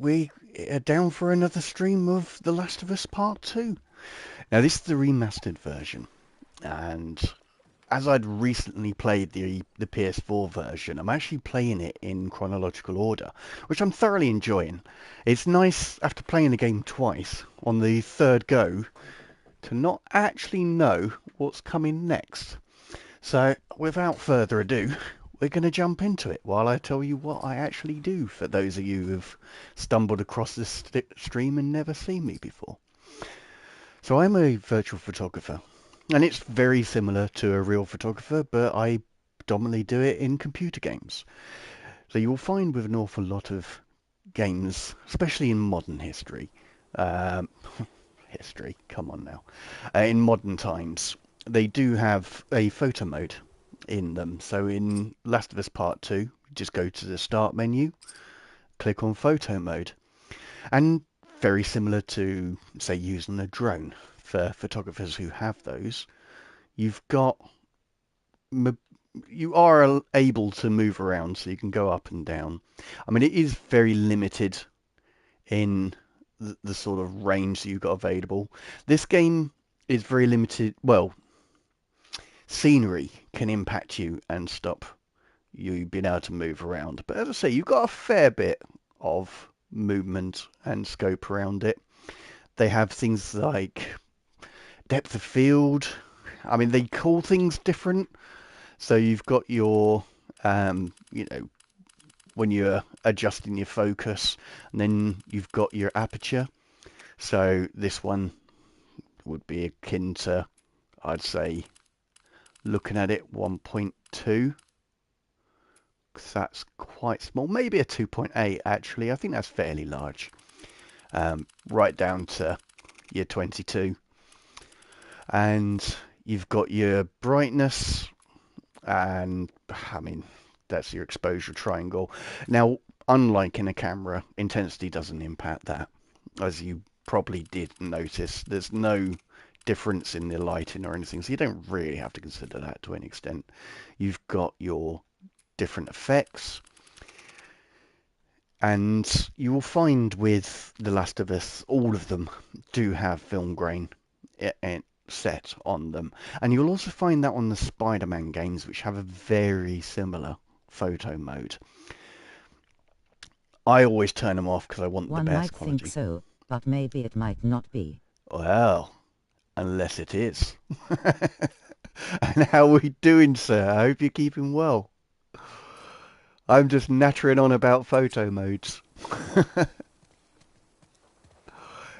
we are down for another stream of The Last of Us Part 2. Now, this is the remastered version, and as I'd recently played the PS4 version, I'm actually playing it in chronological order, which I'm thoroughly enjoying. It's nice, after playing the game twice, on the third go, to not actually know what's coming next. So, without further ado, we're going to jump into it while I tell you what I actually do for those of you who've stumbled across this stream and never seen me before. So I'm a virtual photographer, and it's very similar to a real photographer, but I predominantly do it in computer games. So you'll find with an awful lot of games, especially in modern history, um, history, come on now, in modern times, they do have a photo mode in them. So in Last of Us Part 2, just go to the start menu, click on photo mode, and very similar to, say, using a drone for photographers who have those, you've got you are able to move around, so you can go up and down. I mean, it is very limited in the sort of range that you've got available. This game is very limited. Well, scenery can impact you and stop you being able to move around. But as I say, you've got a fair bit of movement and scope around it. They have things like depth of field. I mean, they call things different. So you've got your, when you're adjusting your focus, and then you've got your aperture. So this one would be akin to, I'd say, looking at it 1.2, because that's quite small. Maybe a 2.8 actually. I think that's fairly large. Right down to your 22. And you've got your brightness, and I mean, that's your exposure triangle. Now, unlike in a camera, intensity doesn't impact that. As you probably did notice, there's no difference in the lighting or anything, so you don't really have to consider that to any extent. You've got your different effects, and you will find with The Last of Us, all of them do have film grain set on them. And you'll also find that on the Spider-Man games, which have a very similar photo mode. I always turn them off because I want the One best might think quality. so, but maybe it might not be. Well, unless it is. And how are we doing, sir? I hope you're keeping well. I'm just nattering on about photo modes.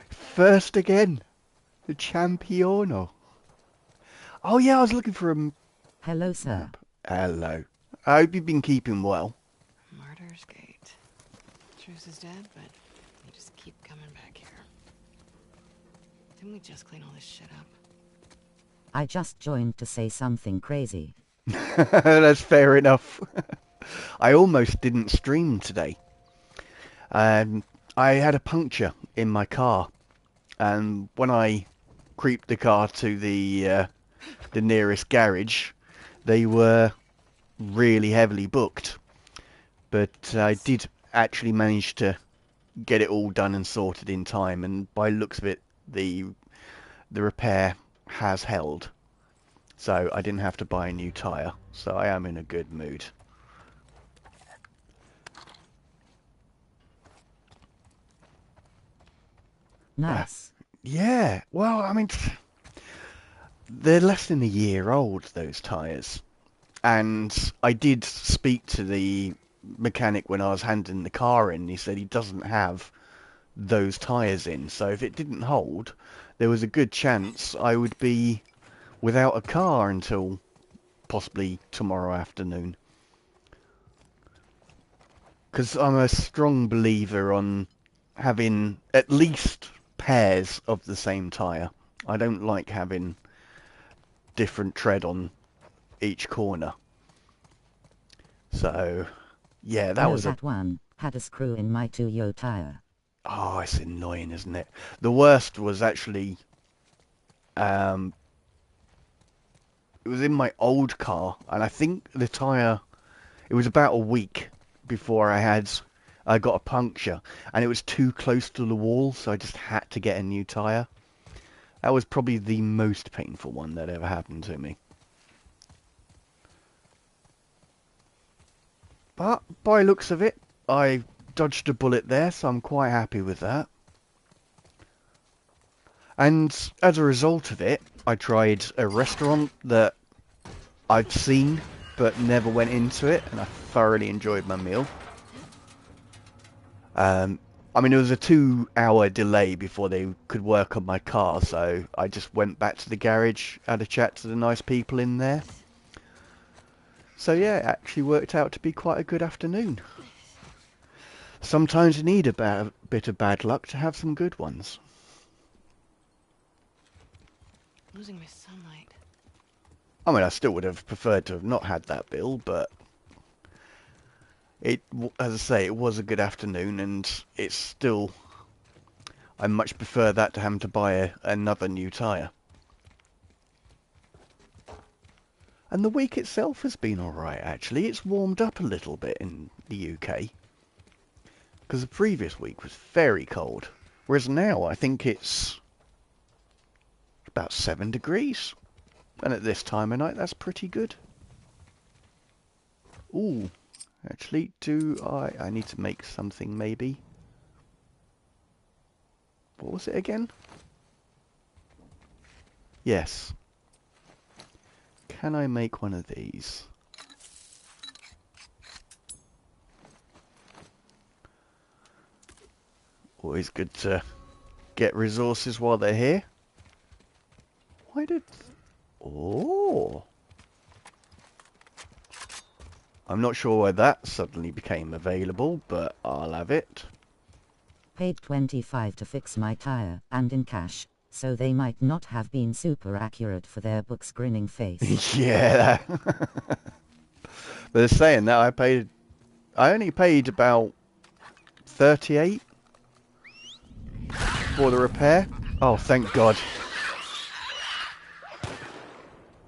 First again, the Championo. Oh yeah, I was looking for a Hello, sir. map. Hello. I hope you've been keeping well. Martyr's Gate. Truce is dead, but you just keep coming back here. Didn't we just clean all this shit up? I just joined to say something crazy. That's fair enough. I almost didn't stream today. I had a puncture in my car, and when I creeped the car to the nearest garage, they were really heavily booked. But I did actually manage to get it all done and sorted in time, and by looks of it, the repair has held. So I didn't have to buy a new tyre. So I am in a good mood. Nice. Yeah, well, I mean, they're less than a year old, those tyres. And I did speak to the mechanic when I was handing the car in. He said he doesn't have those tyres in. So if it didn't hold, there was a good chance I would be without a car until possibly tomorrow afternoon. Because I'm a strong believer on having at least pairs of the same tyre. I don't like having different tread on each corner. So, yeah, that No, was a... that one had a screw in my 2-yo tire. Oh, it's annoying, isn't it? The worst was actually... Um, it was in my old car, and I think the tyre... It was about a week before I had I got a puncture, and it was too close to the wall, so I just had to get a new tyre. That was probably the most painful one that ever happened to me. But by looks of it, I dodged a bullet there, so I'm quite happy with that. And as a result of it, I tried a restaurant that I'd seen but never went into it, and I thoroughly enjoyed my meal. I mean, it was a 2-hour delay before they could work on my car, so I just went back to the garage, had a chat to the nice people in there. So yeah, it actually worked out to be quite a good afternoon. Sometimes you need a bit of bad luck to have some good ones. Losing my sunlight. I mean, I still would have preferred to have not had that bill, but it, as I say, it was a good afternoon, and it's still, I much prefer that to having to buy another new tyre. And the week itself has been alright, actually. It's warmed up a little bit in the UK. Because the previous week was very cold. Whereas now, I think it's about 7 degrees. And at this time of night, that's pretty good. Ooh. Actually, I need to make something, maybe. What was it again? Yes. Can I make one of these? Always good to get resources while they're here. Why did... Oh! I'm not sure why that suddenly became available, but I'll have it. Paid 25 to fix my tire, and in cash, so they might not have been super accurate for their book's grinning face. Yeah. But saying that, I only paid about 38 for the repair. Oh, thank God.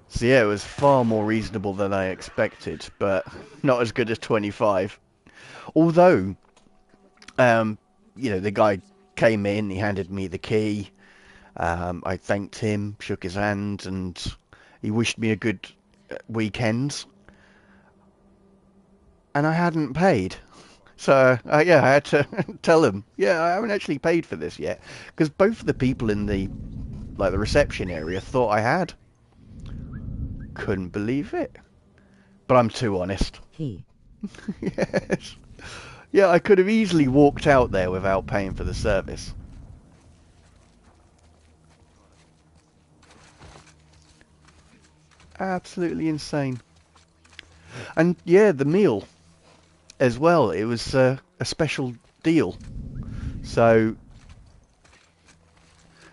So yeah, it was far more reasonable than I expected, but not as good as 25. Although, you know, the guy came in, he handed me the key. I thanked him, shook his hand, and he wished me a good weekend. And I hadn't paid. So, yeah, I had to tell him, yeah, I haven't actually paid for this yet. Because both of the people in the reception area thought I had. Couldn't believe it. But I'm too honest. Yes. Yeah, I could have easily walked out there without paying for the service. Absolutely insane. And yeah, the meal as well. It was a special deal. So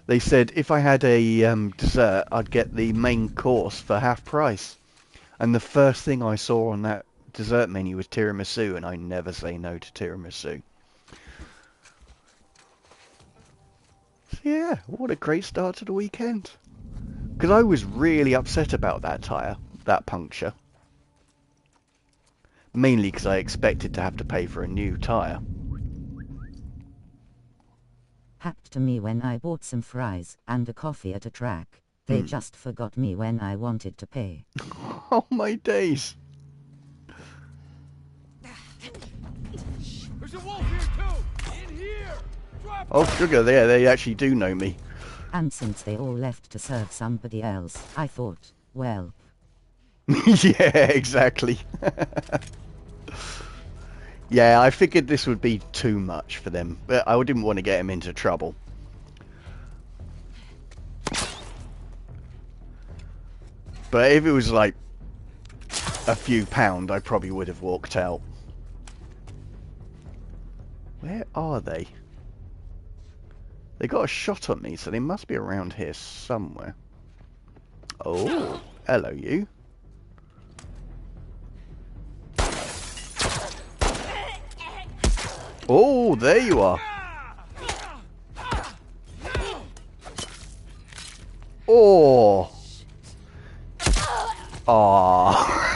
they said if I had a dessert, I'd get the main course for half price. And the first thing I saw on that dessert menu was tiramisu, and I never say no to tiramisu. So yeah, what a great start to the weekend. Because I was really upset about that tyre, that puncture. Mainly because I expected to have to pay for a new tyre. Happened to me when I bought some fries and a coffee at a track. They just forgot me when I wanted to pay. Oh my days. There's a wolf here too! In here! Drop Oh sugar, they actually do know me. And since they all left to serve somebody else, I thought, well... Yeah, exactly. Yeah, I figured this would be too much for them, but I didn't want to get them into trouble. But if it was like a few pound, I probably would have walked out. Where are they? They got a shot on me, so they must be around here somewhere. Oh, hello you. Oh, there you are. Oh. Oh.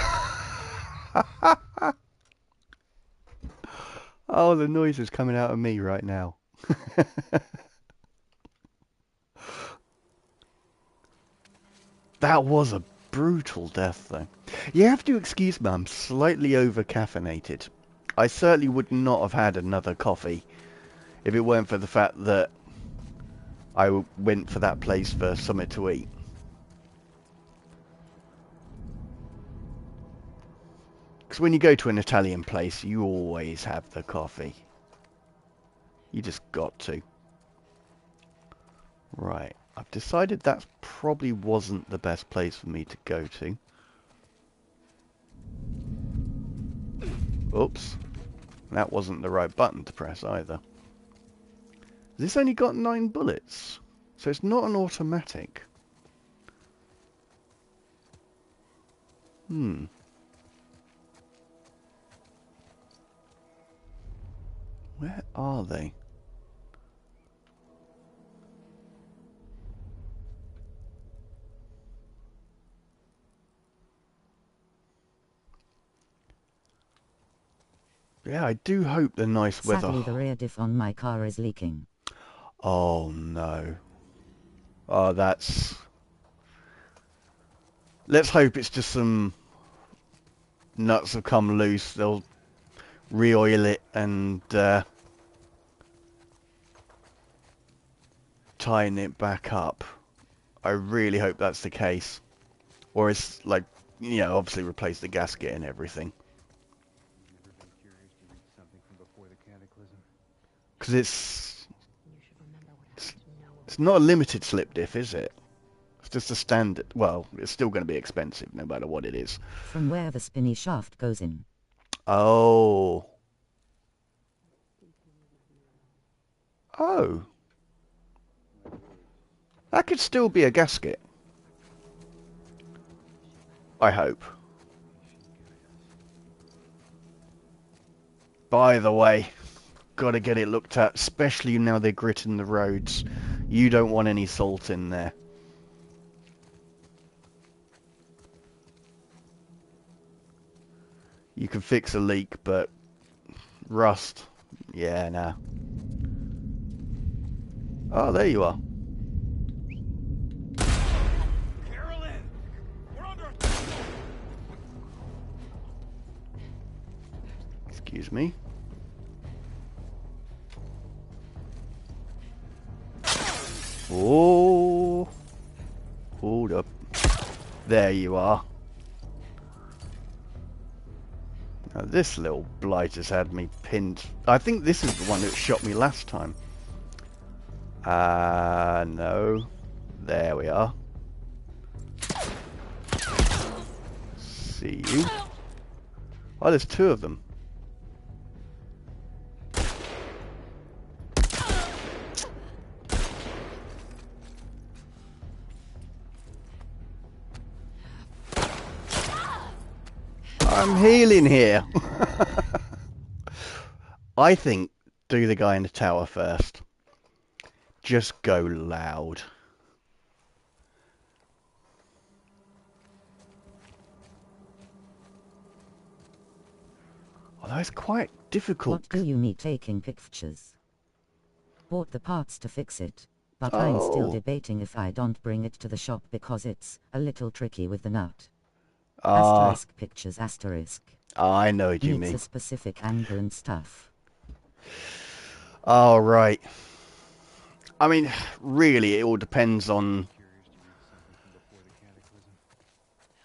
Oh, the noise is coming out of me right now. That was a brutal death, though. You have to excuse me, I'm slightly over-caffeinated. I certainly would not have had another coffee if it weren't for the fact that I went for that place for something to eat. Because when you go to an Italian place, you always have the coffee. You just got to. Right. I've decided that probably wasn't the best place for me to go to. Oops. That wasn't the right button to press either. This only got 9 bullets, so it's not an automatic. Where are they? Yeah, I do hope the nice weather... Sadly, the rear diff on my car is leaking. Oh, no. Oh, that's... Let's hope it's just some nuts have come loose. They'll re-oil it and tighten it back up. I really hope that's the case. Or it's like, you know, obviously replace the gasket and everything. Because it's not a limited slip diff, is it? It's just a standard. Well, it's still going to be expensive no matter what it is. From where the spinny shaft goes in. Oh. Oh. That could still be a gasket. I hope. By the way, gotta get it looked at, especially now they're gritting the roads. You don't want any salt in there. You can fix a leak, but rust, yeah, nah. Oh, there you are. Carolyn! We're under... Excuse me. Oh, hold up. There you are. Now this little blight has had me pinned. I think this is the one that shot me last time. No. There we are. See you. Oh, there's 2 of them. I'm healing here. I think do the guy in the tower first. Just go loud. Although it's quite difficult. What do you mean taking pictures? Bought the parts to fix it, but I'm still debating if I don't bring it to the shop because it's a little tricky with the nut. Asterisk pictures asterisk. I know what you Needs mean. a specific angle and stuff. Oh, right. I mean, really, it all depends on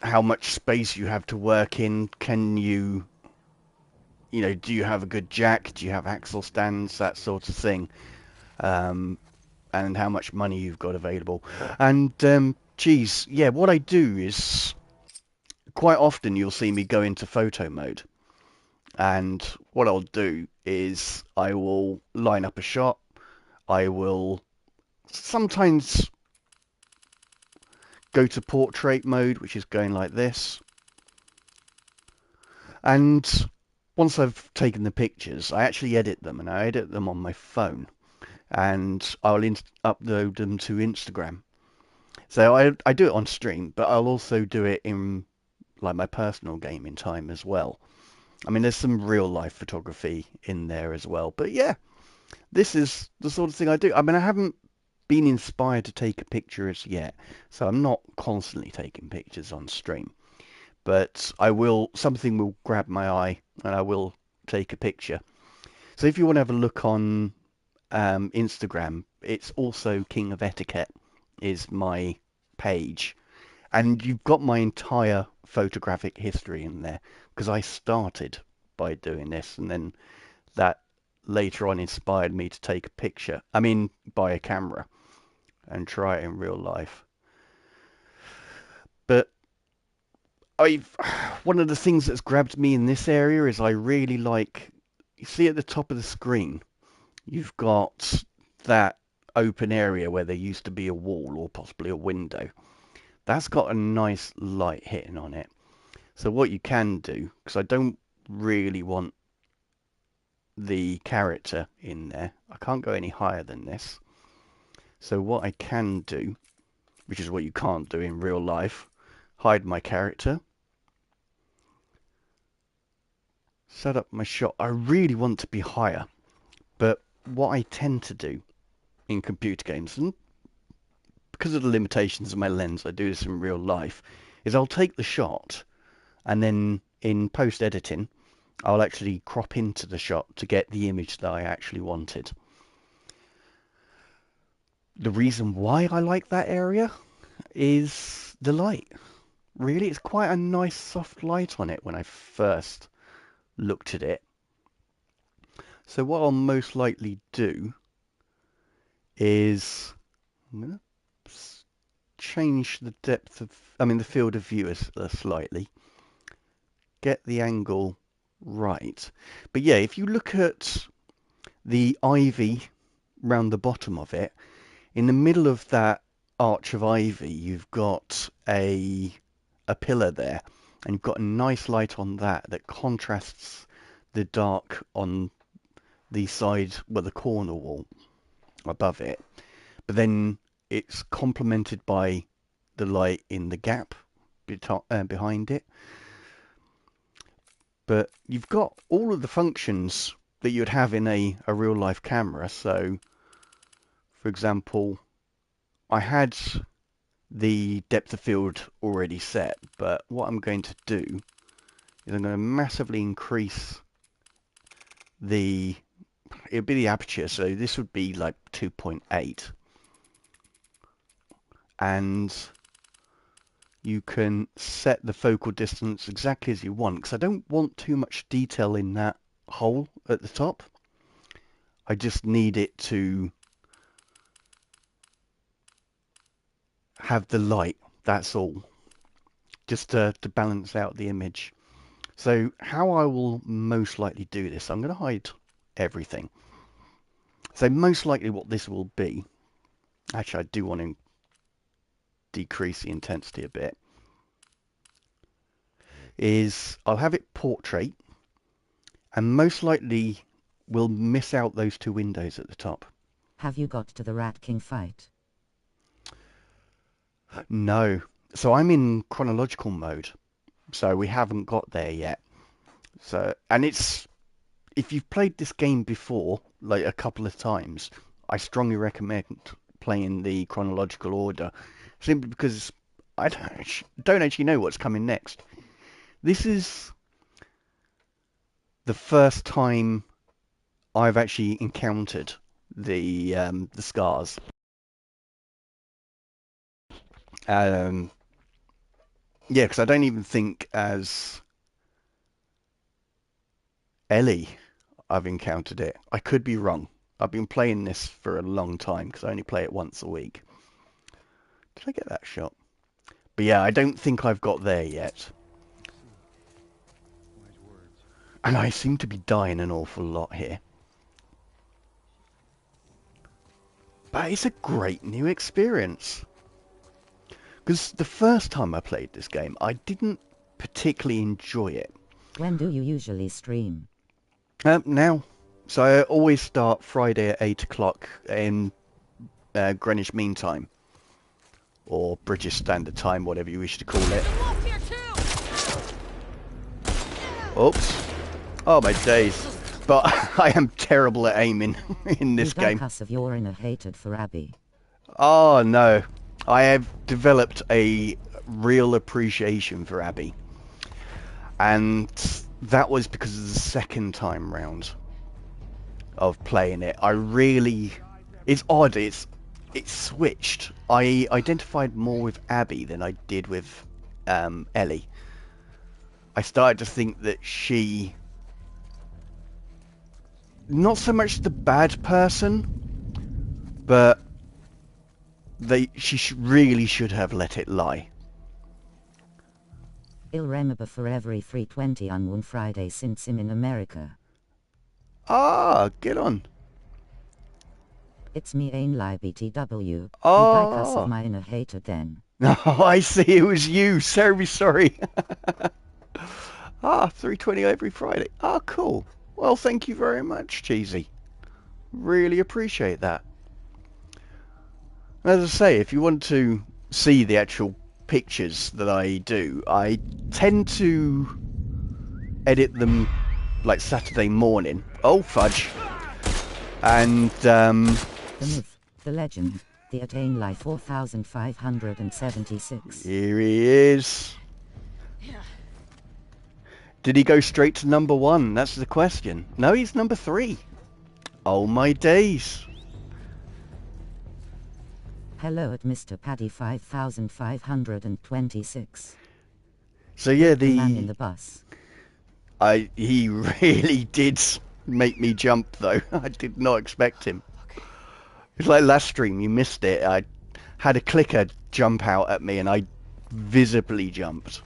how much space you have to work in. Can you, you know, do you have a good jack? Do you have axle stands? That sort of thing. And how much money you've got available. And, geez, yeah, what I do is, quite often you'll see me go into photo mode. And what I'll do is I will line up a shot. I will sometimes go to portrait mode, which is going like this. And once I've taken the pictures, I actually edit them, and I edit them on my phone. And I'll upload them to Instagram. So I do it on stream, but I'll also do it in like my personal gaming time as well. I mean, there's some real life photography in there as well. But yeah, this is the sort of thing I do. I mean, I haven't been inspired to take a picture as yet, so I'm not constantly taking pictures on stream. But I will, something will grab my eye and I will take a picture. So if you want to have a look on Instagram, it's also King of Etiquette is my page. And you've got my entire photographic history in there because I started by doing this and then that later on inspired me to take a picture. I mean, buy a camera and try it in real life. But I've one of the things that's grabbed me in this area is I really like, you see at the top of the screen, you've got that open area where there used to be a wall or possibly a window. That's got a nice light hitting on it. So what you can do, because I don't really want the character in there, I can't go any higher than this. So what I can do, which is what you can't do in real life, hide my character, set up my shot. I really want to be higher, but what I tend to do in computer games, and because of the limitations of my lens, I do this in real life, is I'll take the shot and then in post-editing, I'll actually crop into the shot to get the image that I actually wanted. The reason why I like that area is the light. Really, it's quite a nice soft light on it when I first looked at it. So what I'll most likely do is I'm going to change the depth of, the field of view slightly. Get the angle right. But yeah, if you look at the ivy round the bottom of it, in the middle of that arch of ivy, you've got a pillar there, and you've got a nice light on that contrasts the dark on the side, well, the corner wall above it. But then it's complemented by the light in the gap behind it. But you've got all of the functions that you'd have in a real life camera. So, for example, I had the depth of field already set, but what I'm going to do is I'm going to massively increase it'll be the aperture, so this would be like 2.8. And you can set the focal distance exactly as you want, because I don't want too much detail in that hole at the top. I just need it to have the light, that's all, just to balance out the image. So how I will most likely do this, I'm going to hide everything. So most likely what this will be, actually I do want to decrease the intensity a bit, is I'll have it portrait, and most likely we'll miss out those two windows at the top. Have you got to the Rat King fight? No. So I'm in chronological mode, so we haven't got there yet. So, and it's, if you've played this game before, like a couple of times, I strongly recommend playing the chronological order, simply because I don't actually know what's coming next. This is the first time I've actually encountered the scars. Yeah, because I don't even think as Ellie I've encountered it. I could be wrong. I've been playing this for a long time because I only play it once a week. Did I get that shot? But yeah, I don't think I've got there yet. And I seem to be dying an awful lot here. But it's a great new experience. Because the first time I played this game, I didn't particularly enjoy it. When do you usually stream? Now. So I always start Friday at 8 o'clock in Greenwich Mean Time. Or British Standard Time, whatever you wish to call it. Oops. Oh my days. But I am terrible at aiming in this game. Because of your inner hatred for Abby. Oh no. I have developed a real appreciation for Abby. And that was because of the second time round of playing it. I really... It's odd, it's switched. I identified more with Abby than I did with Ellie. I started to think that she... Not so much the bad person, but she really should have let it lie. I'll remember for every 3:20 on one Friday since I'm in America. Ah, get on. It's me ain lie BTW. Oh. Because of my inner hatred then. No, I see, it was you. Sorry. 3:20 every Friday. Ah, cool. Well, thank you very much, Cheesy. Really appreciate that. As I say, if you want to see the actual pictures that I do, I tend to edit them like Saturday morning. Oh, fudge. And, The myth, the legend, the attain lie 4576. here he is. Did he go straight to number 1? That's the question. No, he's number 3. Oh my days. Hello at Mr. Paddy 5526. So yeah, The man in the bus. he really did make me jump though. I did not expect him. Okay. It's like last stream, you missed it. I had a clicker jump out at me and I visibly jumped.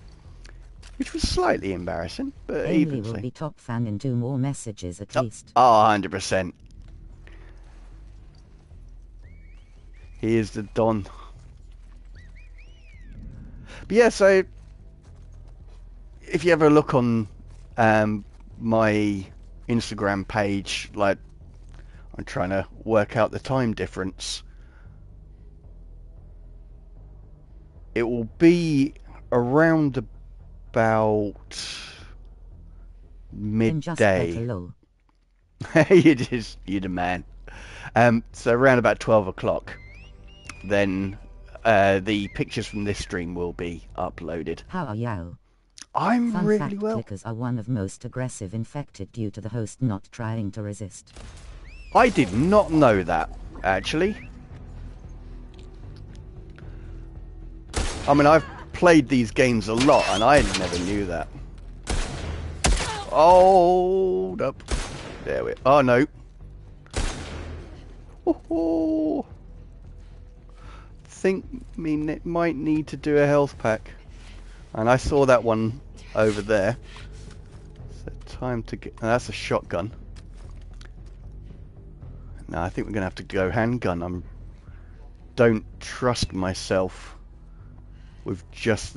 Which was slightly embarrassing, but Ainley even will so. be top fan and do more messages at least. Oh, 100%. He is the Don. But yeah, so if you ever look on my Instagram page, like I'm trying to work out the time difference, it will be around about midday. It is, you're the man. So around about 12 o'clock, then the pictures from this stream will be uploaded. How are you? I'm Fun really fact, well. clickers are one of most aggressive infected due to the host not trying to resist. I did not know that, actually. I mean, I've played these games a lot, and I never knew that. Hold up. There we... Oh, no. Oh, think me might need to do a health pack. And I saw that one over there. So time to get... that's a shotgun. No, I think we're going to have to go handgun. Don't trust myself with just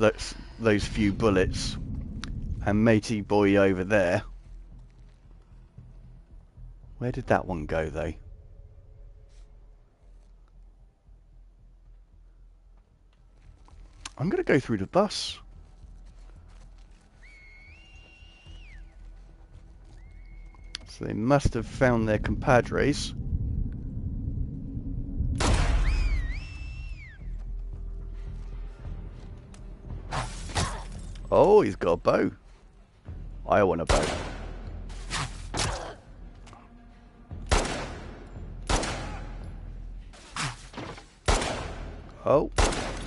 those few bullets. And matey boy over there. Where did that one go, though? I'm going to go through the bus. So they must have found their compadres. Oh, he's got a bow. I want a bow. Oh,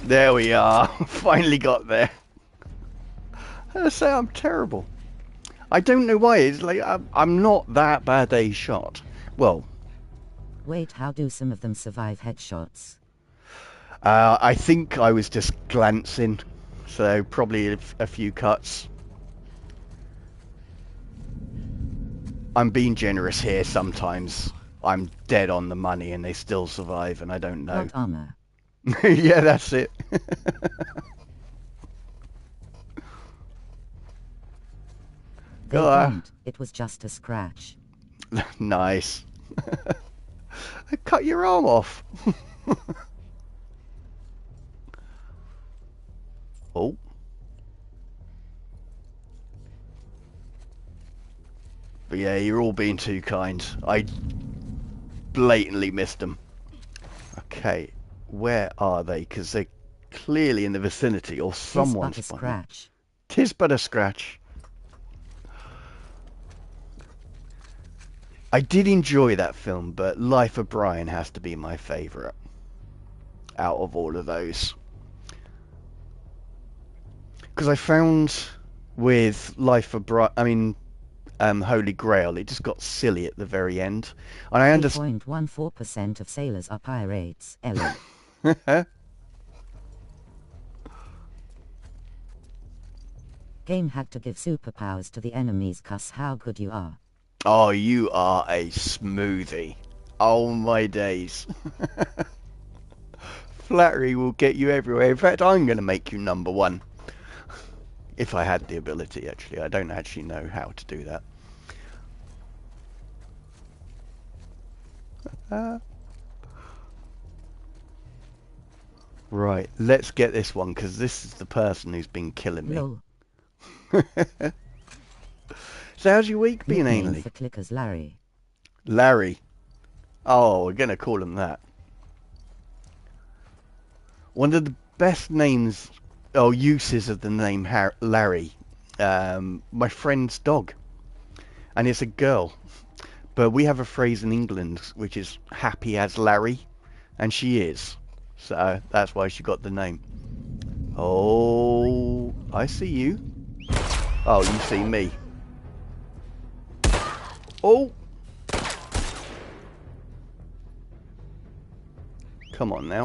there we are. Finally got there. I say I'm terrible. I don't know why. It's like I'm not that bad a shot. Well, wait, how do some of them survive headshots? I think I was just glancing, so probably a few cuts. I'm being generous here sometimes. I'm dead on the money and they still survive and I don't know. Not armor. Yeah, that's it. They don't. It was just a scratch. Nice. Cut your arm off. Oh. But yeah, you're all being too kind. I blatantly missed them. Okay, where are they? Because they're clearly in the vicinity, or someone's Tis but a finding. scratch. Tis but a scratch. I did enjoy that film, but Life of Brian has to be my favourite out of all of those. Because I found with Life of Brian, Holy Grail, it just got silly at the very end. And I understand. 8.14% of sailors are pirates, Ella. Game had to give superpowers to the enemies, cuss how good you are. Oh, you are a smoothie. Oh my days. Flattery will get you everywhere. In fact, I'm going to make you number one. If I had the ability, actually. I don't actually know how to do that. Right, let's get this one, because this is the person who's been killing me. Lol. So how's your week been, Nickname Ainley? for clickers, Larry. Larry. Oh, we're going to call him that. One of the best names, or uses of the name Larry, my friend's dog. And it's a girl. But we have a phrase in England which is happy as Larry. And she is. So that's why she got the name. Oh, I see you. Oh, you see me. Oh! Come on now.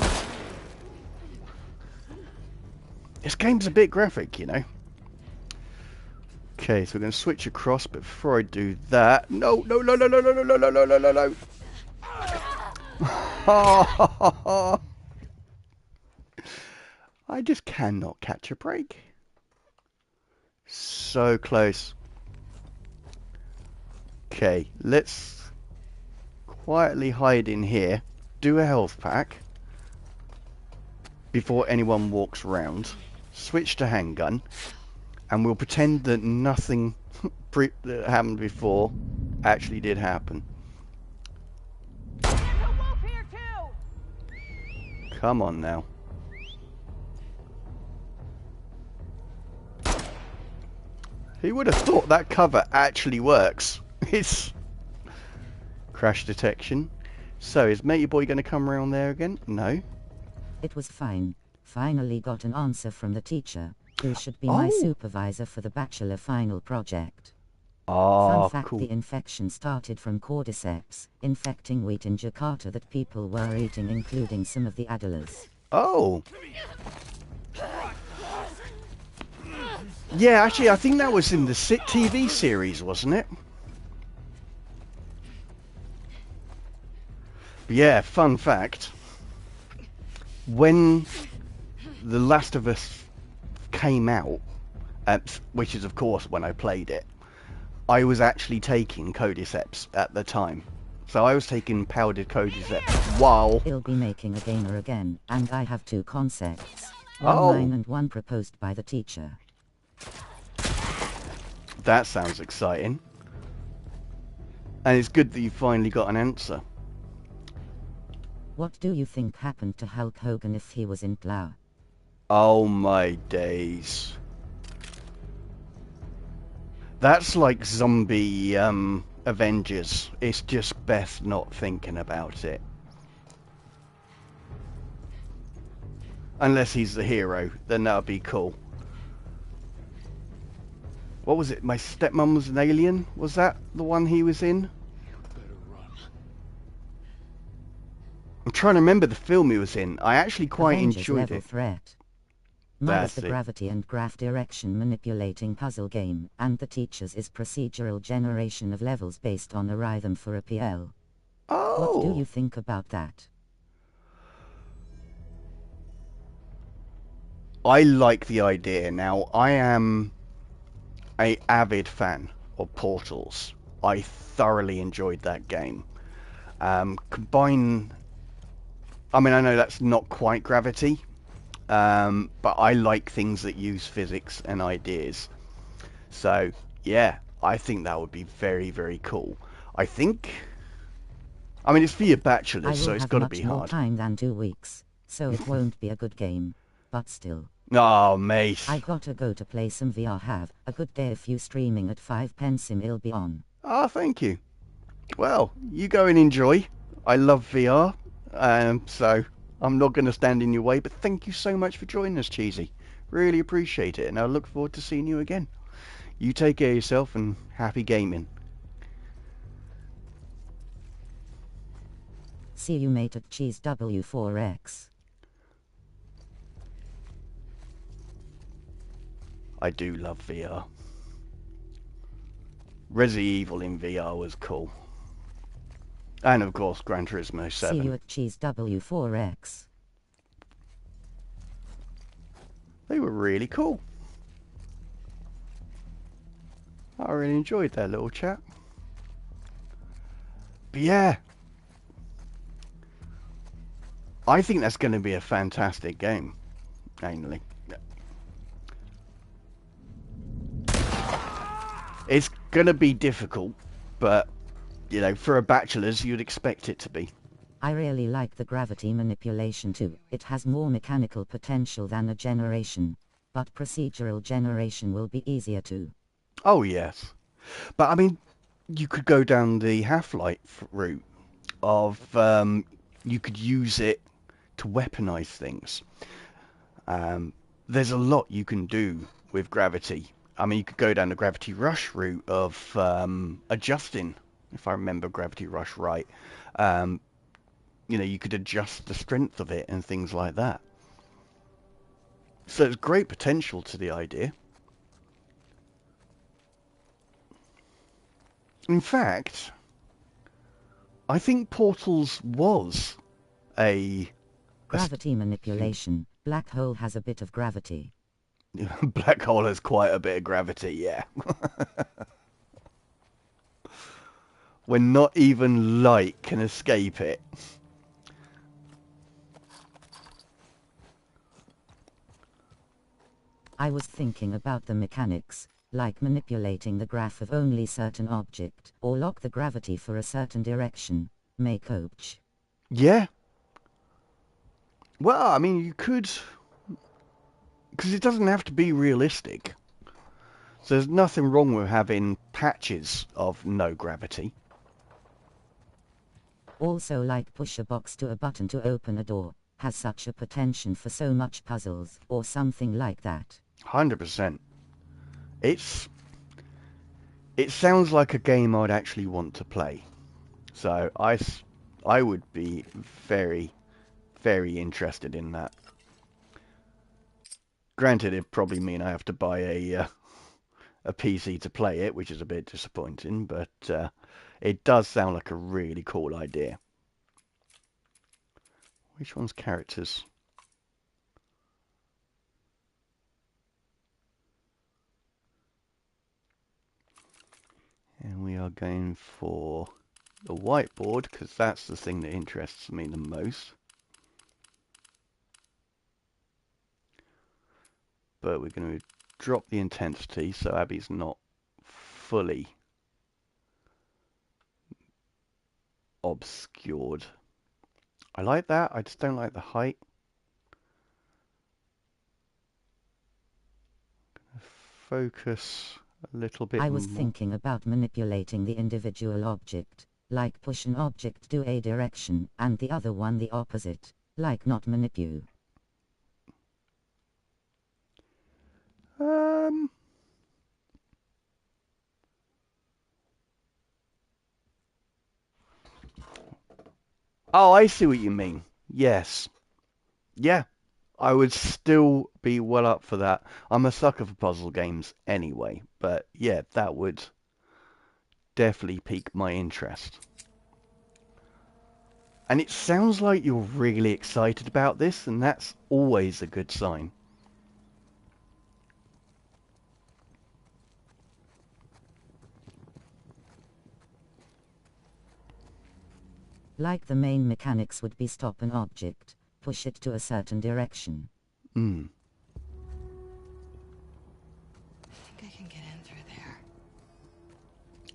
This game's a bit graphic, you know. Okay, so we're going to switch across, but before I do that... No, no, no, no, no, no, no, no, no, no, no, no, no. I just cannot catch a break. So close. Okay, let's quietly hide in here, do a health pack before anyone walks around, switch to handgun, and we'll pretend that nothing that happened before actually did happen. Come on now. Who would have thought that cover actually works? It's crash detection. So, is Matey Boy going to come around there again? No. It was fine. Finally got an answer from the teacher, who should be my supervisor for the bachelor final project. Fun fact, cool. the infection started from cordyceps, infecting wheat in Jakarta that people were eating, including some of the adulers. Oh. Yeah, actually, I think that was in the TV series, wasn't it? But yeah, fun fact. When The Last of Us came out, which is, of course, when I played it, I was actually taking cordyceps at the time. So I was taking powdered cordyceps while... He'll be making a gamer again, and I have 2 concepts. One mine and one proposed by the teacher. That sounds exciting. And it's good that you finally got an answer. What do you think happened to Hulk Hogan if he was in Tlau? Oh my days. That's like zombie Avengers. It's just best not thinking about it. Unless he's the hero, then that would be cool. What was it? My Stepmom Was an Alien? Was that the one he was in? I'm trying to remember the film he was in. I actually quite Avengers enjoyed Level it. Threat. Mine is the That's it. gravity and graph direction manipulating puzzle game, and the teacher's is procedural generation of levels based on a rhythm for a PL. Oh! What do you think about that? I like the idea. Now, I am an avid fan of Portals. I thoroughly enjoyed that game. Combine... I mean, I know that's not quite gravity, but I like things that use physics and ideas. So, yeah, I think that would be very, very cool. I think... I mean, it's for your bachelors, I so will it's have got to be much more hard. time than 2 weeks, so it won't be a good game. But still. Oh, mate. I gotta go to play some VR. Have a good day. If you streaming at 5 pence it'll be on. Oh, thank you. Well, you go and enjoy. I love VR, so I'm not going to stand in your way, but thank you so much for joining us, Cheesy. Really appreciate it, and I look forward to seeing you again. You take care of yourself, and happy gaming. See you mate at Cheese W4X. I do love VR. Resident Evil in VR was cool. And of course, Gran Turismo 7. See you at Cheese W4X. They were really cool. I really enjoyed that little chat. But yeah, I think that's going to be a fantastic game, mainly. It's going to be difficult, but, you know, for a bachelor's, you'd expect it to be. I really like the gravity manipulation too. It has more mechanical potential than a generation, but procedural generation will be easier too. Oh, yes. But, I mean, you could go down the Half-Life route of, you could use it to weaponize things. There's a lot you can do with gravity. I mean, you could go down the Gravity Rush route of adjusting, if I remember Gravity Rush right. You know, you could adjust the strength of it and things like that. So there's great potential to the idea. In fact, I think Portals was a... Gravity manipulation. Black hole has a bit of gravity. Black hole has quite a bit of gravity, yeah. When not even light can escape it. I was thinking about the mechanics, like manipulating the graph of only certain object, or lock the gravity for a certain direction, make coach. Yeah. Well, I mean, you could... Because it doesn't have to be realistic. So there's nothing wrong with having patches of no gravity. Also like push a box to a button to open a door, has such a potential for so much puzzles, or something like that. 100%. It sounds like a game I'd actually want to play. So I would be very, very interested in that. Granted, it'd probably mean I have to buy a PC to play it, which is a bit disappointing, but it does sound like a really cool idea. Which one's characters? And we are going for the whiteboard, because that's the thing that interests me the most. But we're going to drop the intensity so Abby's not fully obscured. I like that, I just don't like the height. Focus a little bit I was more. thinking about manipulating the individual object, like push an object to a direction and the other one the opposite, like not manipulate. Oh, I see what you mean. Yes. Yeah, I would still be well up for that. I'm a sucker for puzzle games anyway, but yeah, that would definitely pique my interest. And it sounds like you're really excited about this, and that's always a good sign. Like the main mechanics would be stop an object, push it to a certain direction. I think I can get in through there.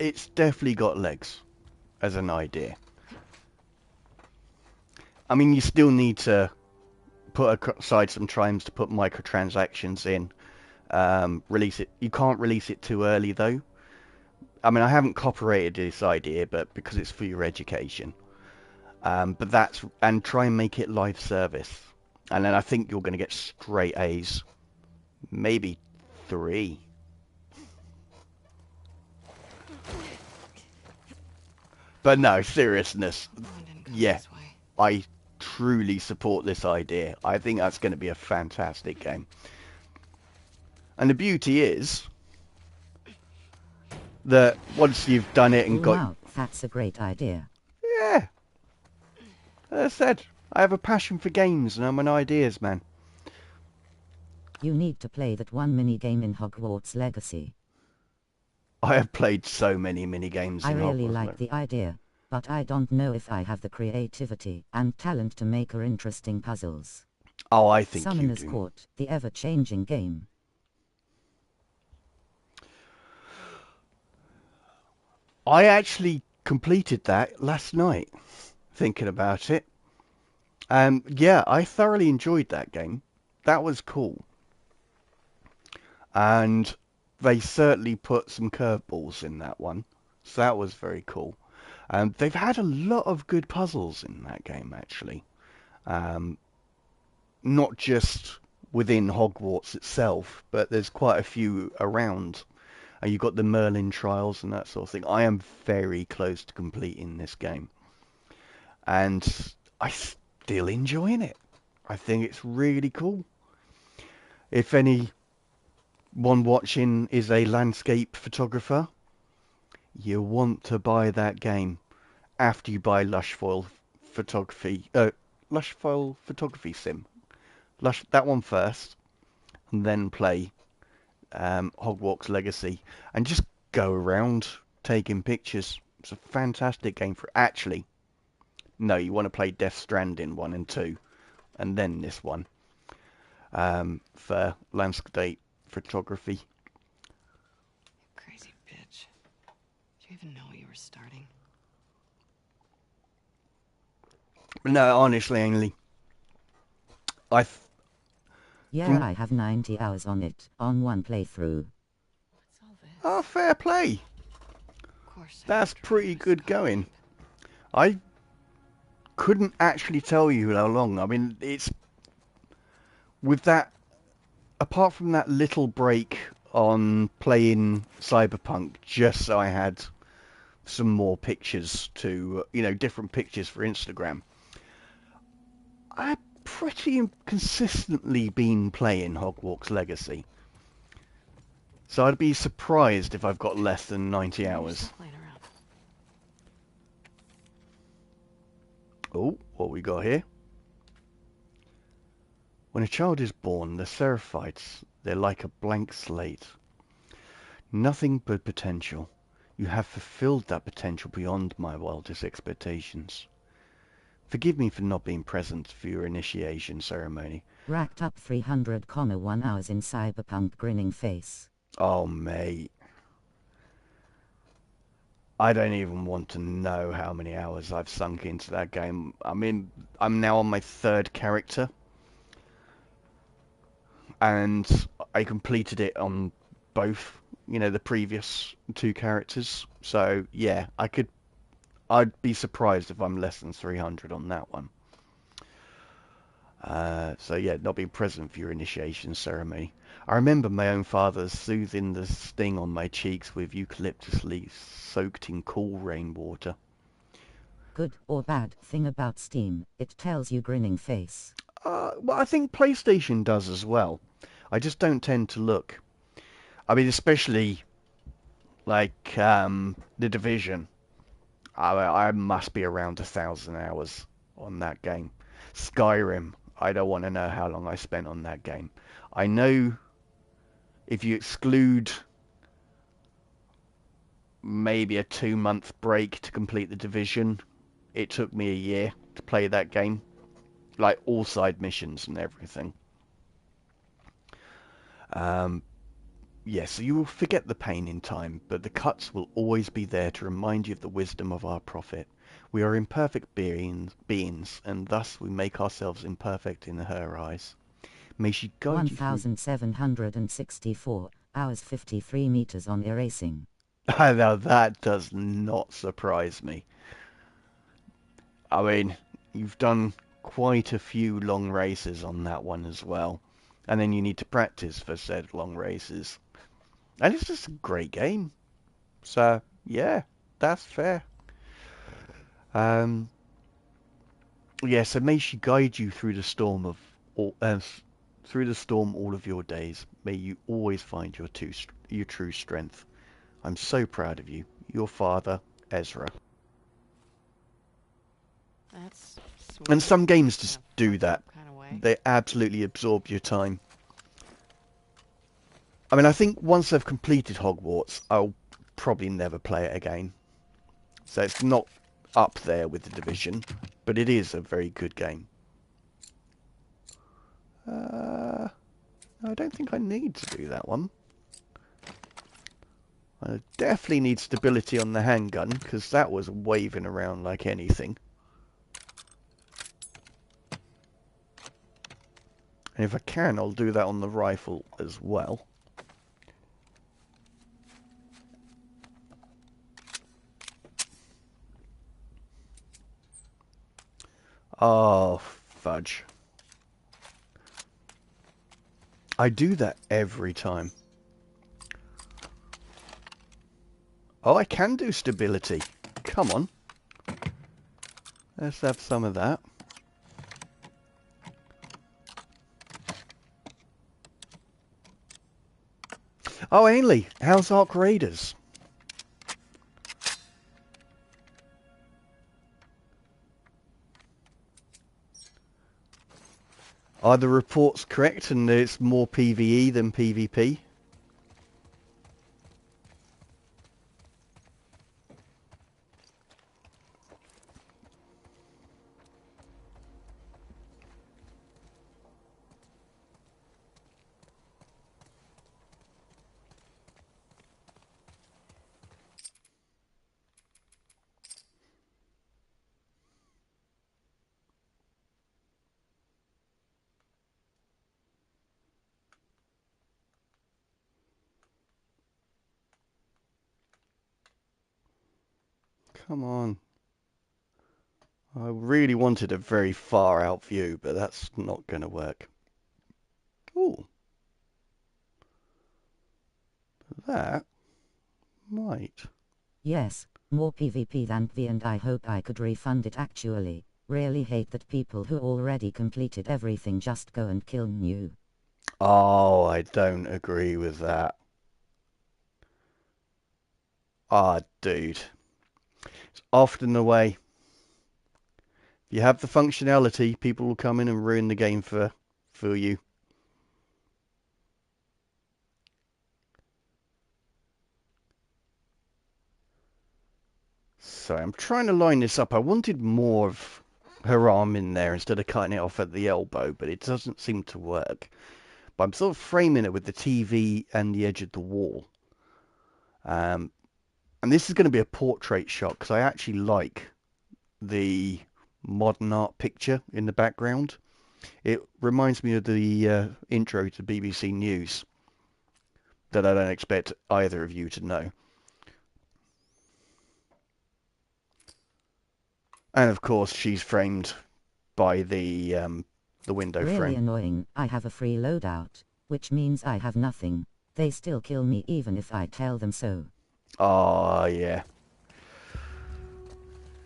it's definitely got legs as an idea. I mean, you still need to put aside some times to put microtransactions in. Release it. You can't release it too early though. I mean, I haven't copyrighted this idea, but because it's for your education. But that's, and try and make it live service. And then I think you're going to get straight A's. Maybe 3. But no, seriousness. Yeah, I truly support this idea. I think that's going to be a fantastic game. And the beauty is that once you've done it and got... Wow, that's a great idea. Yeah. As I said, I have a passion for games and I'm an ideas man. You need to play that one mini-game in Hogwarts Legacy. I have played so many mini-games in Hogwarts. I really like the idea, but I don't know if I have the creativity and talent to make interesting puzzles. Oh, I think Summoner's you do. Court, the ever-changing game. I actually completed that last night, thinking about it. Yeah, I thoroughly enjoyed that game. That was cool. And they certainly put some curveballs in that one. So that was very cool. They've had a lot of good puzzles in that game, actually. Not just within Hogwarts itself, but there's quite a few around. And you've got the Merlin trials and that sort of thing. I am very close to completing this game. And I'm still enjoying it. I think it's really cool. If anyone watching is a landscape photographer, you want to buy that game after you buy Lushfoil Photography Sim. That one first, and then play Hogwarts Legacy, and just go around taking pictures. It's a fantastic game for... Actually, no, you want to play Death Stranding 1 and 2, and then this one for landscape photography. Crazy bitch. Did you even know what you were starting? No, honestly, Ainley, I have 90 hours on it, on one playthrough. What's all this? Oh, fair play. Of course. That's pretty good going. I couldn't actually tell you how long. I mean, it's... With that... Apart from that little break on playing Cyberpunk, just so I had some more pictures to... different pictures for Instagram. I've pretty consistently been playing Hogwarts Legacy. So I'd be surprised if I've got less than 90 hours. Oh, what we got here? When a child is born, the Seraphites, they're like a blank slate. Nothing but potential. You have fulfilled that potential beyond my wildest expectations. Forgive me for not being present for your initiation ceremony. Racked up 300,1 hours in Cyberpunk grinning face. Oh, mate. I don't even want to know how many hours I've sunk into that game. I mean, I'm now on my 3rd character. And I completed it on both, the previous 2 characters. So, yeah, I'd be surprised if I'm less than 300 on that one. So yeah, not being present for your initiation ceremony. I remember my own father soothing the sting on my cheeks with eucalyptus leaves soaked in cool rainwater. Good or bad thing about Steam, it tells you grinning face. Well, I think PlayStation does as well. I just don't tend to look. I mean, especially like The Division. I must be around 1,000 hours on that game. Skyrim, I don't want to know how long I spent on that game. I know if you exclude maybe a 2-month break to complete The Division, it took me a year to play that game. Like all side missions and everything. Yes, you will forget the pain in time, but the cuts will always be there to remind you of the wisdom of our prophet. We are imperfect beings, and thus we make ourselves imperfect in her eyes. May she guide you through... 1764 hours 53 meters on erasing. Now that does not surprise me. I mean, you've done quite a few long races on that one as well. And then you need to practice for said long races. And it's just a great game. So, yeah, that's fair. Yeah, so may she guide you through the storm of through the storm all of your days. May you always find your true strength. I'm so proud of you. Your father, Ezra. That's And sweet. some games In just a do fucked that. up kind of way. They absolutely absorb your time. I mean, I think once I've completed Hogwarts, I'll probably never play it again. So it's not up there with The Division, but it is a very good game. I don't think I need to do that one. I definitely need stability on the handgun, because that was waving around like anything. And if I can, I'll do that on the rifle as well. Oh, fudge. I do that every time. Oh, I can do stability. Come on. Let's have some of that. Oh, Ainley, how's Ark Raiders? Are the reports correct and it's more PvE than PvP? Come on. I really wanted a very far out view, but that's not going to work. Ooh. That might. Yes, more PvP than V, and I hope I could refund it actually. Really hate that people who already completed everything just go and kill new. Oh, I don't agree with that. Ah, dude. It's often the way. If you have the functionality, people will come in and ruin the game for you. So I'm trying to line this up. I wanted more of her arm in there instead of cutting it off at the elbow, but it doesn't seem to work. But I'm sort of framing it with the TV and the edge of the wall. And this is going to be a portrait shot because I actually like the modern art picture in the background. It reminds me of the intro to BBC News that I don't expect either of you to know. And of course, she's framed by the window Really frame. annoying. I have a free loadout, which means I have nothing. They still kill me even if I tell them so. Oh, yeah.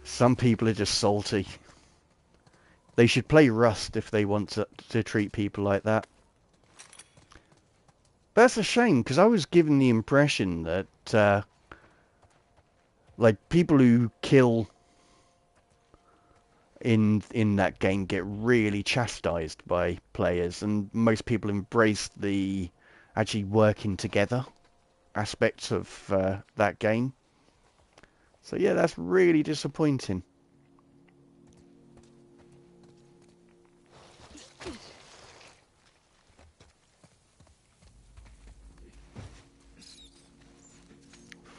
Some people are just salty. They should play Rust if they want to treat people like that. That's a shame, because I was given the impression that, like, people who kill in that game get really chastised by players, and most people embrace the actually working together aspects of that game. So yeah, that's really disappointing.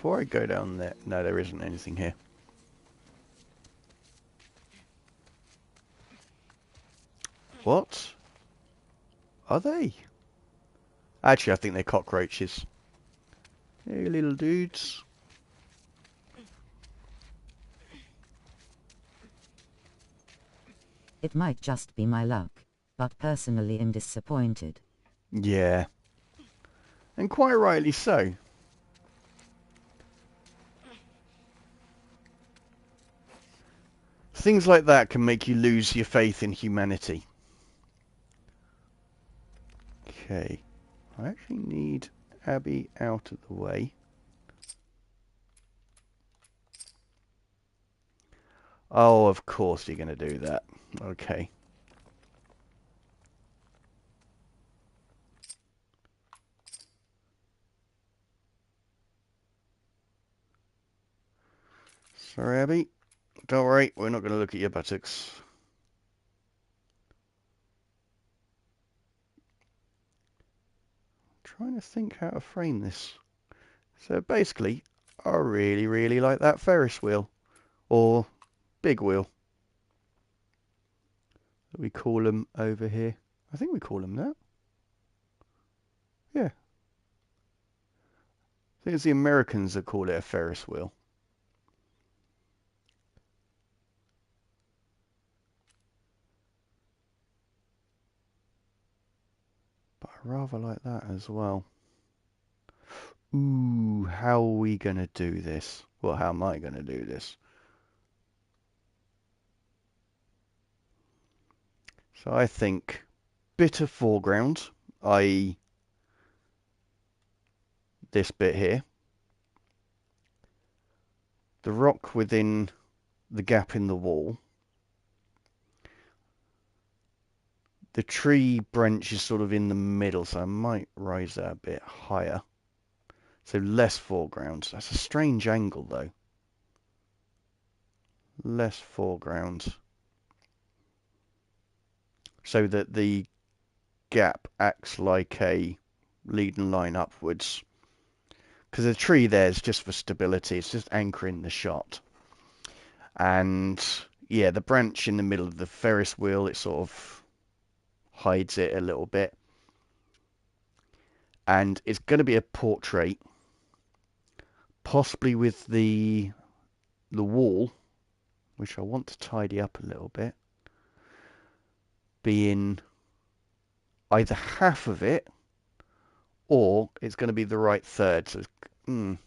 before I go down there... No, there isn't anything here. What? Are they? Actually, I think they're cockroaches. Hey, little dudes. It might just be my luck, but personally I'm disappointed. Yeah. And quite rightly so. Things like that can make you lose your faith in humanity. Okay. I actually need Abby out of the way. Oh, of course you're going to do that. Okay. Sorry, Abby. Don't worry, we're not going to look at your buttocks. Trying to think how to frame this. So basically, I really, really like that Ferris wheel. Or big wheel. We call them over here. I think we call them that. Yeah. I think it's the Americans that call it a Ferris wheel. But I rather like that as well. Ooh, how are we going to do this? Well, how am I going to do this? So I think bit of foreground, i.e. this bit here. The rock within the gap in the wall. The tree branch is sort of in the middle, so I might rise that a bit higher. So less foreground. That's a strange angle, though. Less foreground. So that the gap acts like a leading line upwards. Because the tree there is just for stability. It's just anchoring the shot. And, yeah, the branch in the middle of the Ferris wheel, it sort of hides it a little bit. And it's going to be a portrait. Possibly with the wall, which I want to tidy up a little bit, being either half of it or it's going to be the right third. So we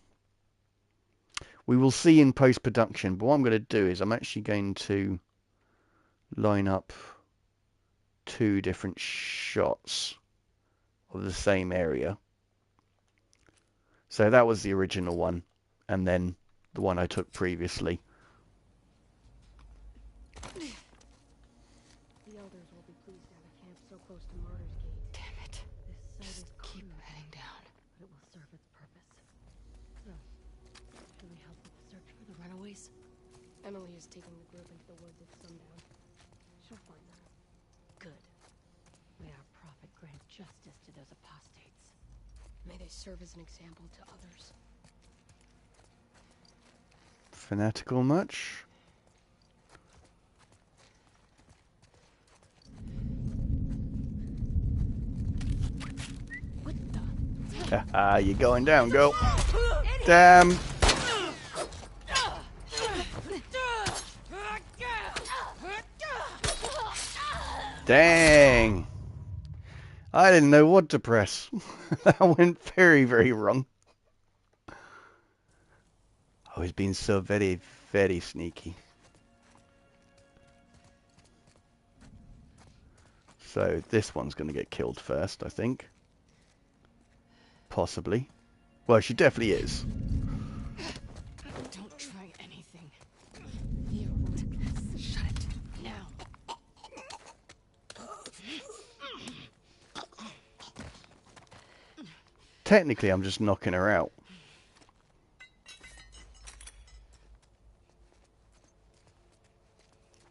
will see in post-production, but what I'm going to do is I'm actually going to line up two different shots of the same area. So that was the original one, and then the one I took previously. The elders will be pleased to have a camp so close to Martyr's Gate. Damn it. This site Just is keep crude, heading down. but it will serve its purpose. So, should we help with the search for the runaways? Emily is taking the group into the woods at sundown. She'll find them. Good. May our prophet grant justice to those apostates. May they serve as an example to others. Fanatical much? What the? Haha, you're going down, girl. Damn. Dang. I didn't know what to press. That went very, very wrong. Oh, he's been so very, very sneaky. So this one's going to get killed first, I think. Possibly. Well, she definitely is. Don't try anything. You're reckless. Shut it. Now. Technically, I'm just knocking her out.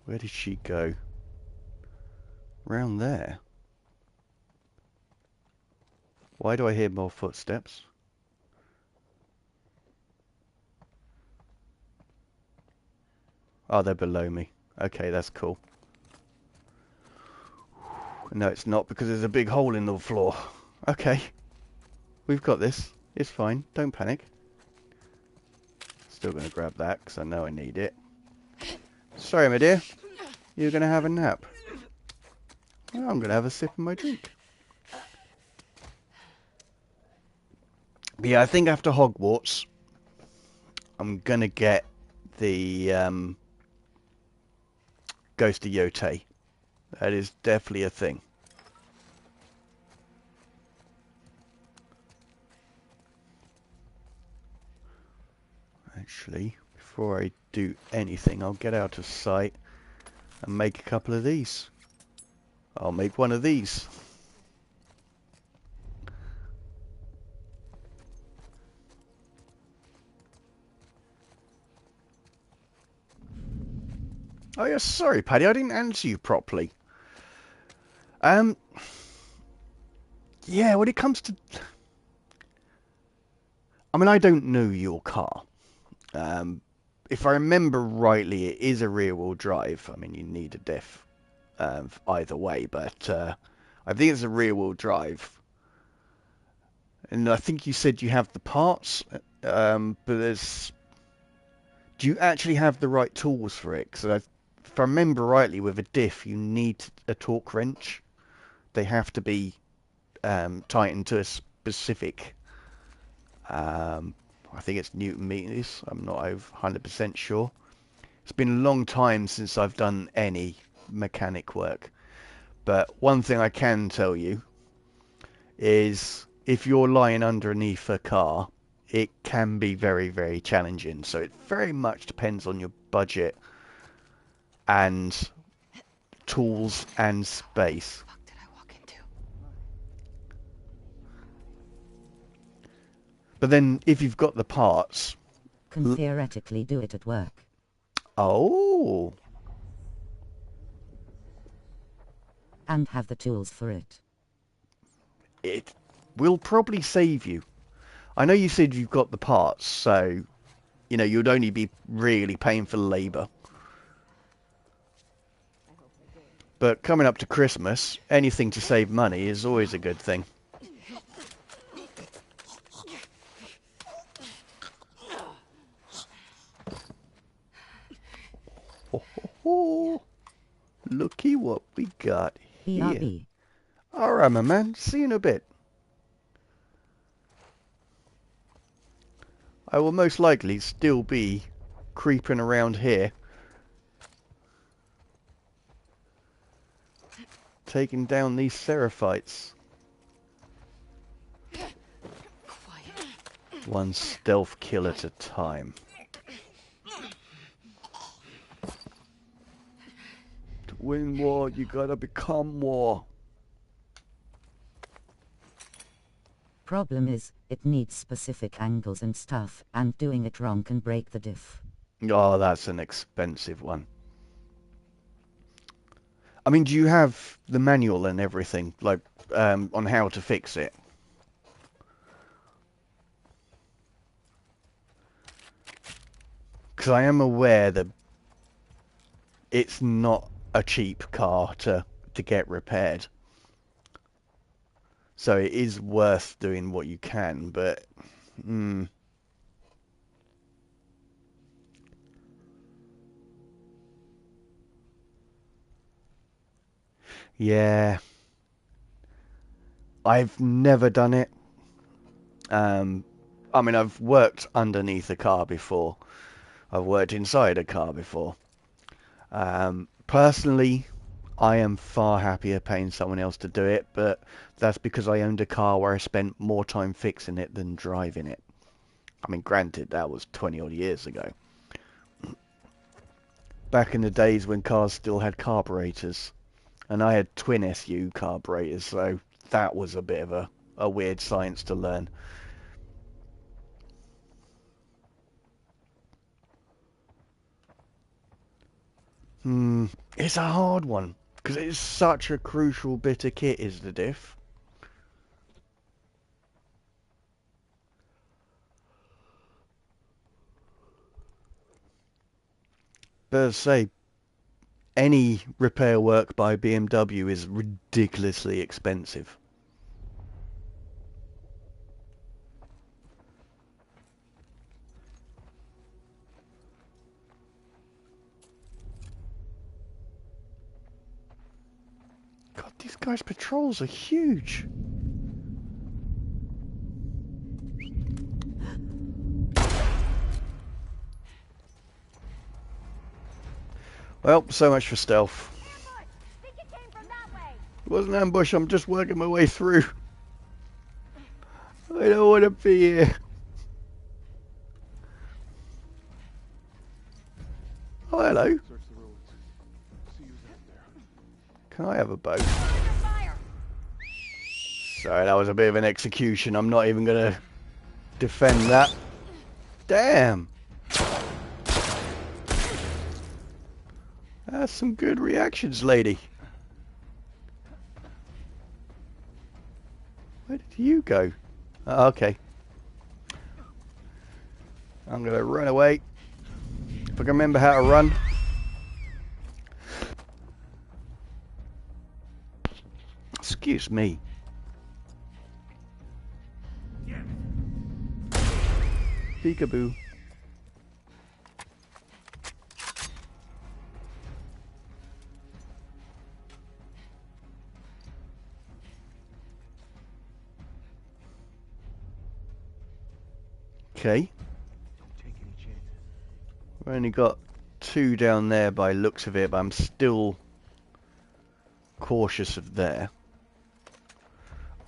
Where did she go? Round there. Why do I hear more footsteps? Oh, they're below me. Okay, that's cool. No, it's not, because there's a big hole in the floor. Okay. We've got this. It's fine. Don't panic. Still going to grab that, because I know I need it. Sorry, my dear. You're going to have a nap. Well, I'm going to have a sip of my drink. But yeah, I think after Hogwarts, I'm going to get the Ghost of Yotei. That is definitely a thing. Actually, before I do anything, I'll get out of sight and make a couple of these. I'll make one of these. Oh yeah, sorry Paddy, I didn't answer you properly. Yeah, when it comes to... I mean, I don't know your car. If I remember rightly, it is a rear-wheel drive. I mean, you need a diff either way, but I think it's a rear-wheel drive. And I think you said you have the parts, but there's... Do you actually have the right tools for it? Because if I remember rightly, with a diff, you need a torque wrench. They have to be tightened to a specific... I think it's Newton meters. I'm not 100% sure. It's been a long time since I've done any mechanic work. But one thing I can tell you is if you're lying underneath a car, it can be very, very challenging. So it very much depends on your budget and tools and space. What the fuck did I walk into? But then if you've got the parts... Can theoretically do it at work. Oh! And have the tools for it. It will probably save you. I know you said you've got the parts, so, you know, you'd only be really paying for labour. But coming up to Christmas, anything to save money is always a good thing. Ho, ho, ho. Looky what we got here. BRB. Alright, my man. See you in a bit. I will most likely still be creeping around here, taking down these Seraphites. Quiet. One stealth kill at a time. To win war, you gotta become war. Problem is, it needs specific angles and stuff, and doing it wrong can break the diff. Oh, that's an expensive one. I mean, do you have the manual and everything, like, on how to fix it? Because I am aware that it's not a cheap car to get repaired. So it is worth doing what you can, but... Yeah. I've never done it. I mean, I've worked underneath a car before. I've worked inside a car before. Personally, I am far happier paying someone else to do it, but that's because I owned a car where I spent more time fixing it than driving it. I mean, granted, that was 20 odd years ago. Back in the days when cars still had carburetors. And I had twin SU carburetors, so that was a bit of a weird science to learn. It's a hard one, because it's such a crucial bit of kit, is the diff. say, any repair work by BMW is ridiculously expensive. God, these guys' patrols are huge. Well, so much for stealth. It wasn't an ambush, I'm just working my way through. I don't want to be here. Oh, hello. Can I have a bow? Sorry, that was a bit of an execution. I'm not even going to defend that. Damn. That's some good reactions, lady. Where did you go? Oh, okay. I'm going to run away. If I can remember how to run. Excuse me. Peekaboo. Okay. We've only got 2 down there by looks of it, but I'm still cautious of there.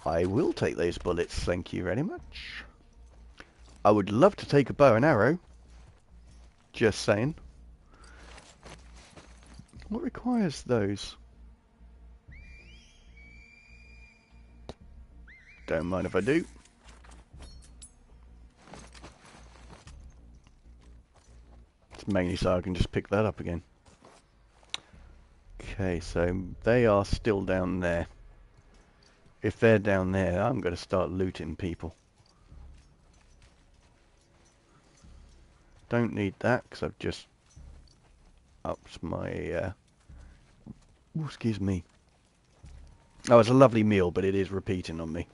I will take those bullets, thank you very much. I would love to take a bow and arrow. Just saying. What requires those? Don't mind if I do. It's mainly so I can just pick that up again. Okay, so they are still down there. If they're down there, I'm going to start looting people. Don't need that, because I've just upped my... Oh, excuse me. Oh, it's a lovely meal, but it is repeating on me.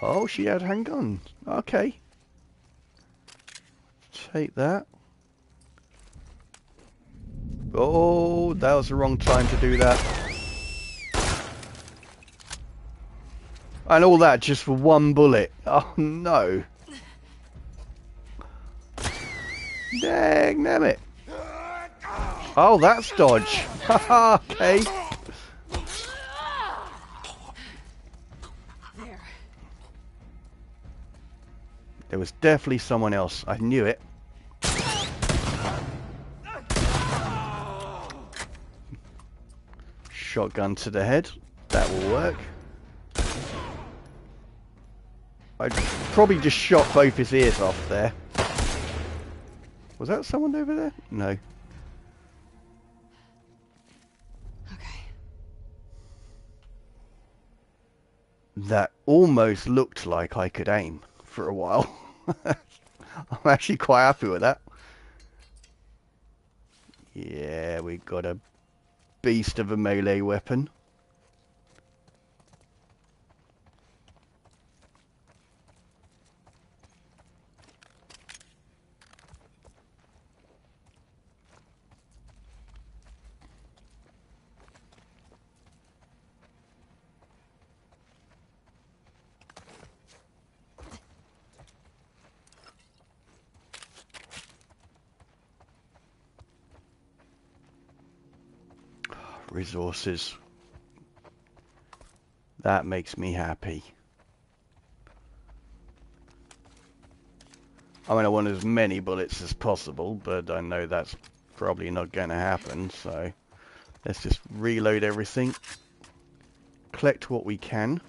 Oh, she had handguns. Okay. Take that. Oh, that was the wrong time to do that. And all that just for 1 bullet. Oh, no. Dang, damn it. Oh, that's dodge. Haha, okay. There was definitely someone else. I knew it. Shotgun to the head. That will work. I probably just shot both his ears off there. Was that someone over there? No. Okay. That almost looked like I could aim for a while. I'm actually quite happy with that. Yeah, we got a beast of a melee weapon. Resources. That makes me happy. I mean, I want as many bullets as possible, but I know that's probably not going to happen, so let's just reload everything. Collect what we can.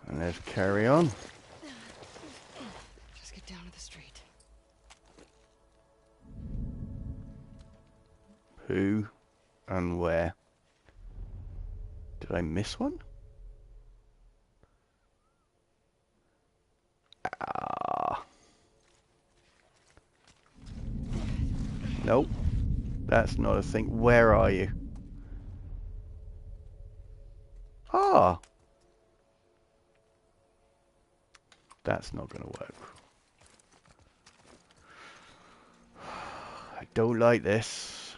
And let's carry on. Just get down to the street. Who and where? Did I miss one? Ah. Nope. That's not a thing. Where are you? Ah. That's not going to work. I don't like this.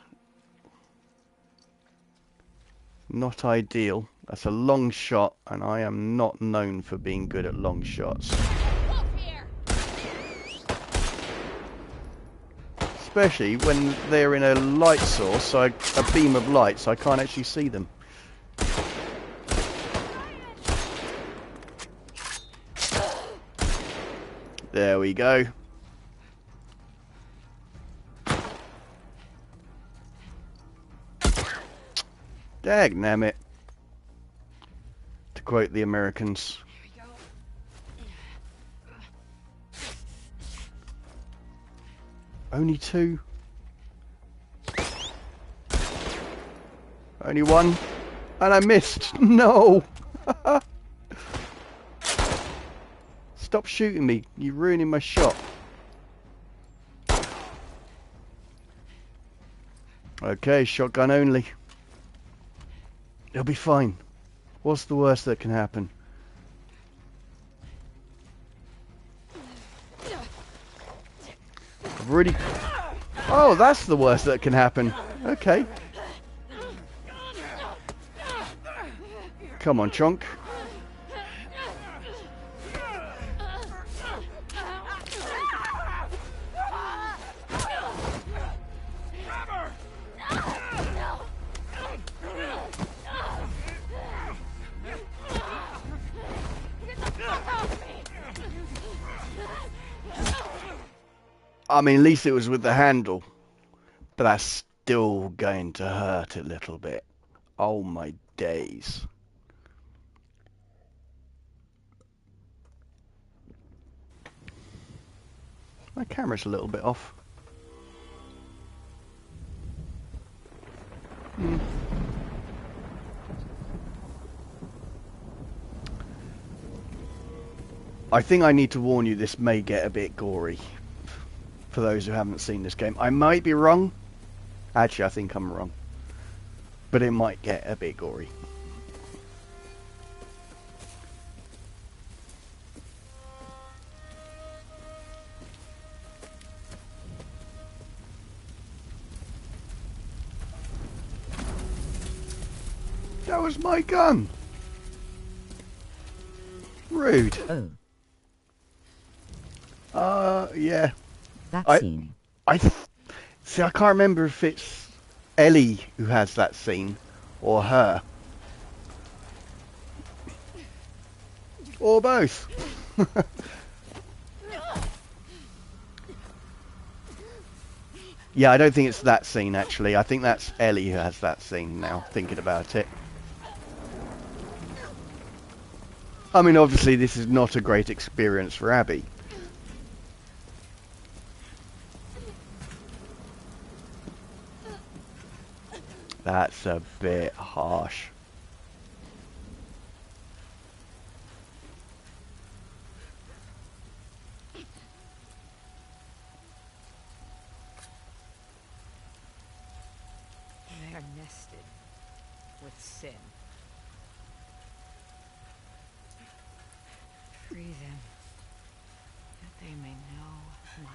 Not ideal. That's a long shot, and I am not known for being good at long shots. Especially when they're in a light source, so a beam of light, so I can't actually see them. There we go. Dagnammit. To quote the Americans. Only two. Only one. And I missed. No. Stop shooting me. You're ruining my shot. Okay, shotgun only. It'll be fine. What's the worst that can happen? I've already... Oh, that's the worst that can happen. Okay. Come on, chunk. I mean, at least it was with the handle. But that's still going to hurt a little bit. Oh my days. My camera's a little bit off. I think I need to warn you, this may get a bit gory. For those who haven't seen this game. I might be wrong. Actually, I think I'm wrong. But it might get a bit gory. That was my gun! Rude. Oh. Yeah. That scene. See, I can't remember if it's Ellie who has that scene, or her. Or both. Yeah, I don't think it's that scene, actually. I think that's Ellie who has that scene now, thinking about it. I mean, obviously, this is not a great experience for Abby. That's a bit harsh. They are nested with sin. Free them, that they may know my...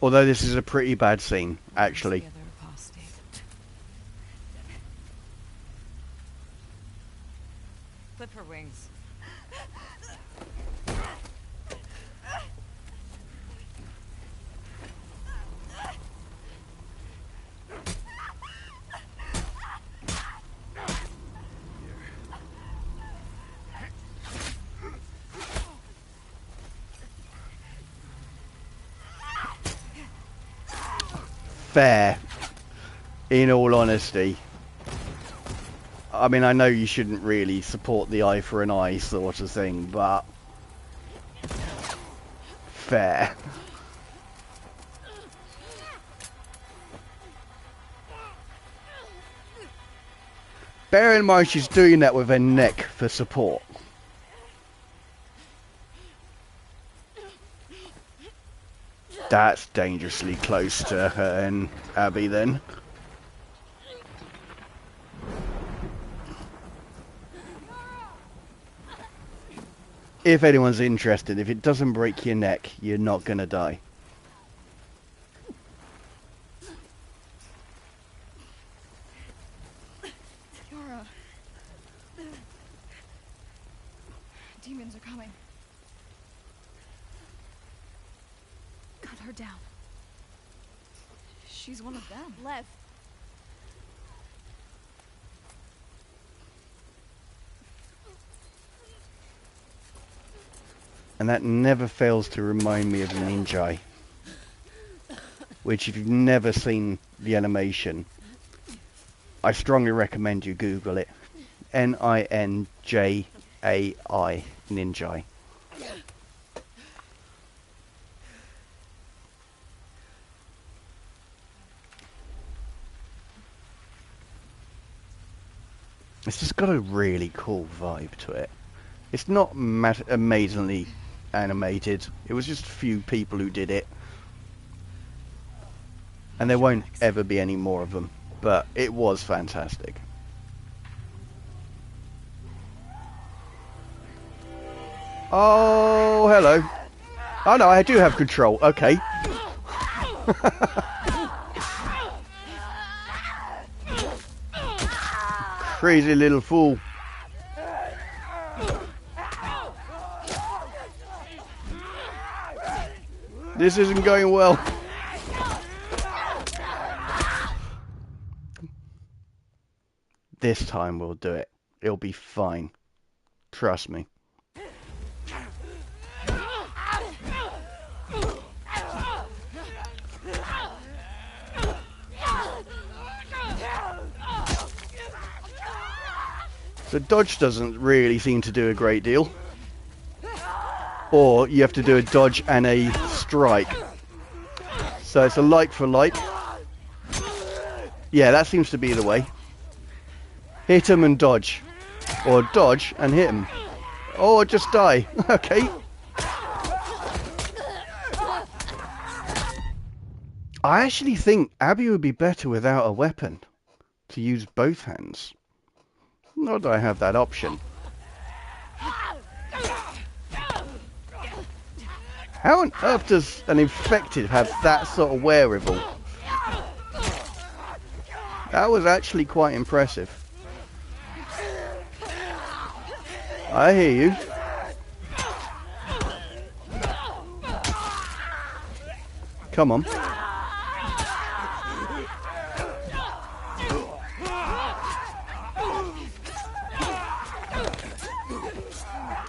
Although this is a pretty bad scene, actually. Clip her wings. Fair, in all honesty. I mean, I know you shouldn't really support the eye for an eye sort of thing, but fair. Bear in mind she's doing that with her neck for support. That's dangerously close to her and Abby then. If anyone's interested, if it doesn't break your neck, you're not going to die. Yara. Demons are coming. Cut her down. She's one of them. Lev. And that never fails to remind me of Ninja, which if you've never seen the animation, I strongly recommend you Google it. Ninjai, Ninja. It's just got a really cool vibe to it. It's not amazingly animated. It was just a few people who did it. And there won't ever be any more of them. But it was fantastic. Oh, hello. Oh no, I do have control. Okay. Crazy little fool. This isn't going well. This time we'll do it. It'll be fine. Trust me. So dodge doesn't really seem to do a great deal. Or you have to do a dodge and a strike. So it's a like for like. Yeah, that seems to be the way. Hit him and dodge. Or dodge and hit him. Or just die. Okay. I actually think Abby would be better without a weapon. To use both hands. Not that I have that option. How on earth does an infected have that sort of wherewithal? That was actually quite impressive. I hear you. Come on.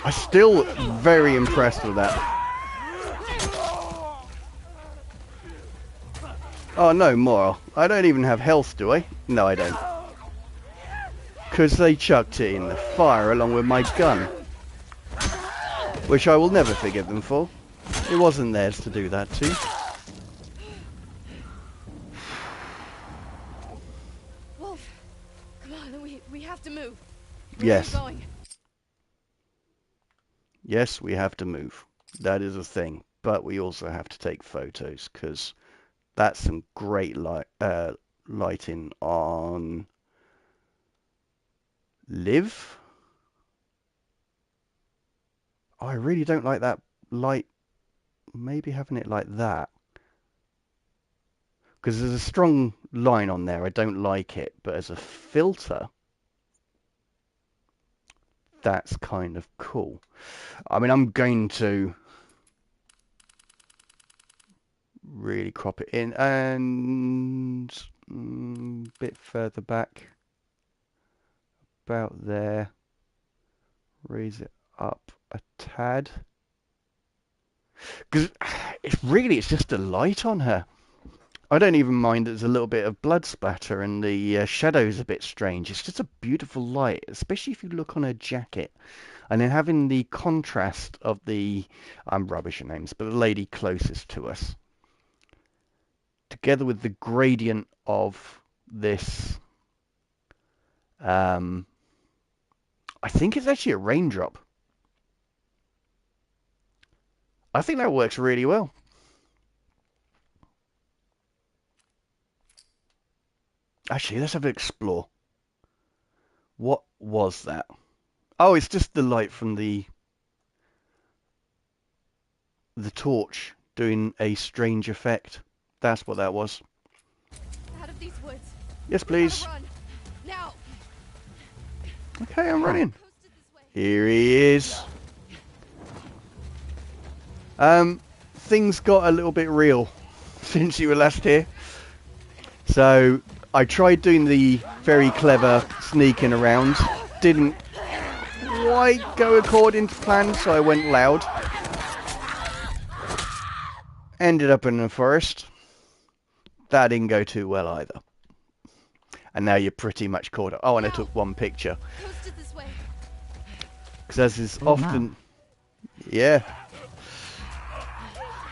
I'm still very impressed with that. Oh no, more. I don't even have health, do I? No, I don't. Because they chucked it in the fire along with my gun. Which I will never forgive them for. It wasn't theirs to do that to. Wolf, come on, we have to move. Where Yes. are we going? Yes, we have to move. That is a thing. But we also have to take photos, because that's some great lighting on Liv. Oh, I really don't like that light. Maybe having it like that. Because there's a strong line on there. I don't like it. But as a filter, that's kind of cool. I mean, I'm going to really crop it in and a bit further back, about there, raise it up a tad, because it's just a light on her. I don't even mind there's a little bit of blood splatter and the shadow's a bit strange. It's just a beautiful light, especially if you look on her jacket. And then having the contrast of I'm rubbish at names, but the lady closest to us, together with the gradient of this, I think it's actually a raindrop. I think that works really well. Actually, let's have an explore. What was that? Oh, it's just the light from the torch doing a strange effect. That's what that was. Out of these woods. Yes, We gotta please. run. Now. Okay, I'm running. Coasted this way. Here he is. Things got a little bit real since you were last here. So I tried doing the very clever sneaking around. Didn't quite go according to plan, so I went loud. Ended up in the forest. That didn't go too well either. And now you're pretty much caught up. Oh, and I took one picture. Coasted this way. Because as is Oh, often... Yeah.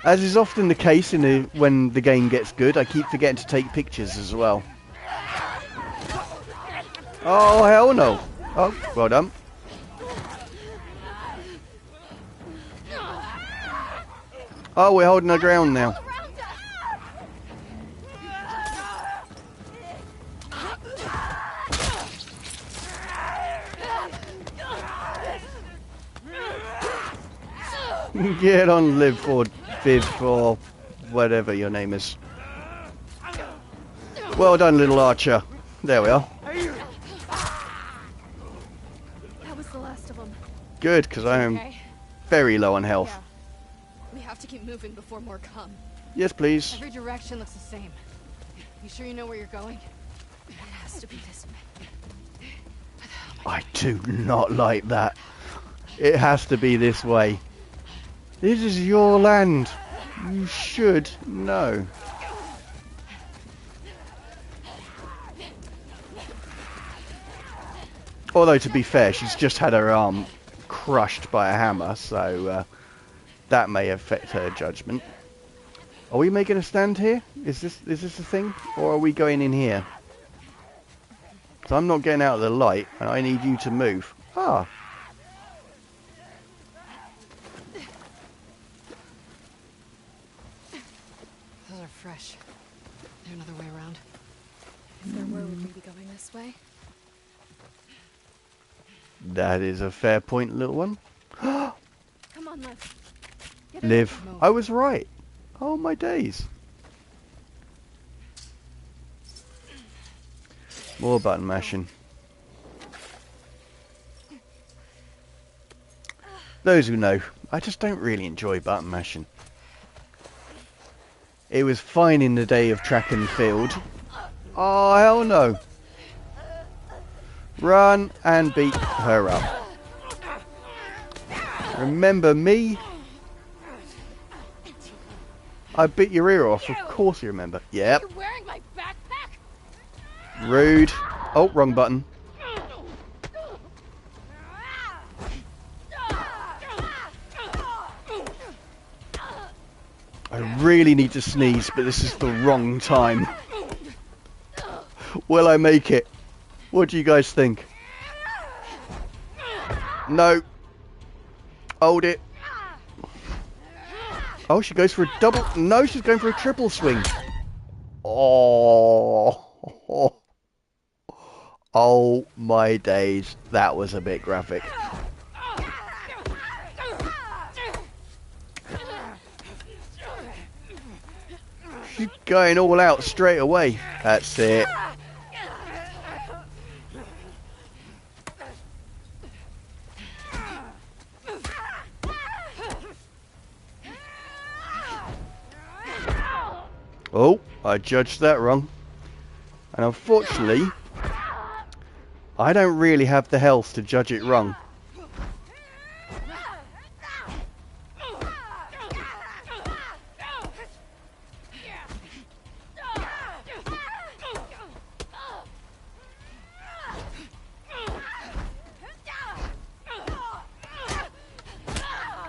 As is often the case when the game gets good, I keep forgetting to take pictures as well. Oh, hell no. Oh, well done. Oh, we're holding our ground now. Get on, Liv or Viv or whatever your name is. Well done, little archer. There we are. That was the last of them. Good, because I am Okay. very low on health. Yeah. We have to keep moving before more come. Yes, please. Every direction looks the same. You sure you know where you're going? It has to be this way. I do not like that. It has to be this way. This is your land. You should know. Although, to be fair, she's just had her arm crushed by a hammer, so that may affect her judgment. Are we making a stand here? Is this a thing? Or are we going in here? So I'm not getting out of the light, and I need you to move. Ah. Those are fresh. Is there another way around? If there were, would we be going this way? That is a fair point, little one. Come on, Liv. Get in. Liv, I was right. Oh my days. More button mashing. Those who know, I just don't really enjoy button mashing. It was fine in the day of track and field. Oh, hell no. Run and beat her up. Remember me? I bit your ear off, of course you remember. Yep. You're wearing my backpack. Rude. Oh, wrong button. I really need to sneeze, but this is the wrong time. Will I make it? What do you guys think? No. Hold it. Oh, she goes for a double. No, she's going for a triple swing. Oh. Oh my days. That was a bit graphic. She's going all out straight away. That's it. Oh, I judged that wrong. And unfortunately, I don't really have the health to judge it wrong.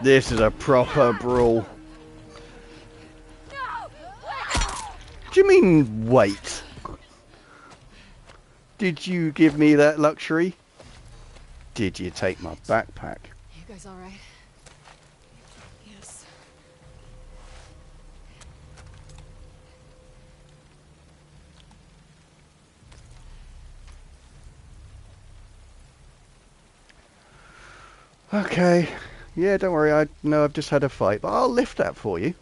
This is a proper brawl. Do you mean wait? Did you give me that luxury? Did you take my backpack? You guys all right? Yes. Okay. Yeah, don't worry. I know I've just had a fight, but I'll lift that for you.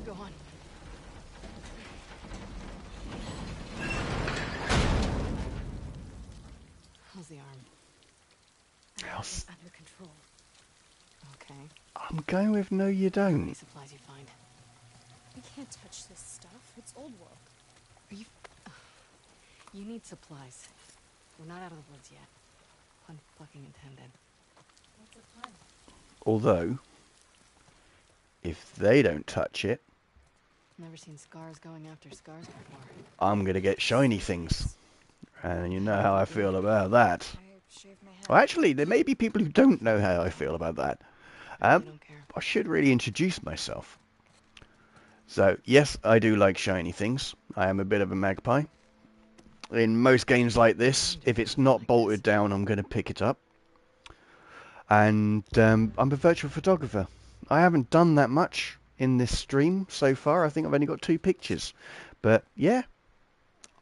Go on. How's the arm? How's... Under control. Okay. I'm going with no you Any don't. supplies you find? We can't touch this stuff. It's old world. Are you... You need supplies. We're not out of the woods yet. Pun fucking intended. What's the plan? Although, if they don't touch it, Never seen scars going after scars before. I'm going to get shiny things. And you know how I feel about that. I shaved my head. Well, actually, there may be people who don't know how I feel about that. I don't care. I should really introduce myself. So, yes, I do like shiny things. I am a bit of a magpie. In most games like this, if it's not bolted down, I'm going to pick it up. And I'm a virtual photographer. I haven't done that much in this stream so far. I think I've only got 2 pictures. But, yeah,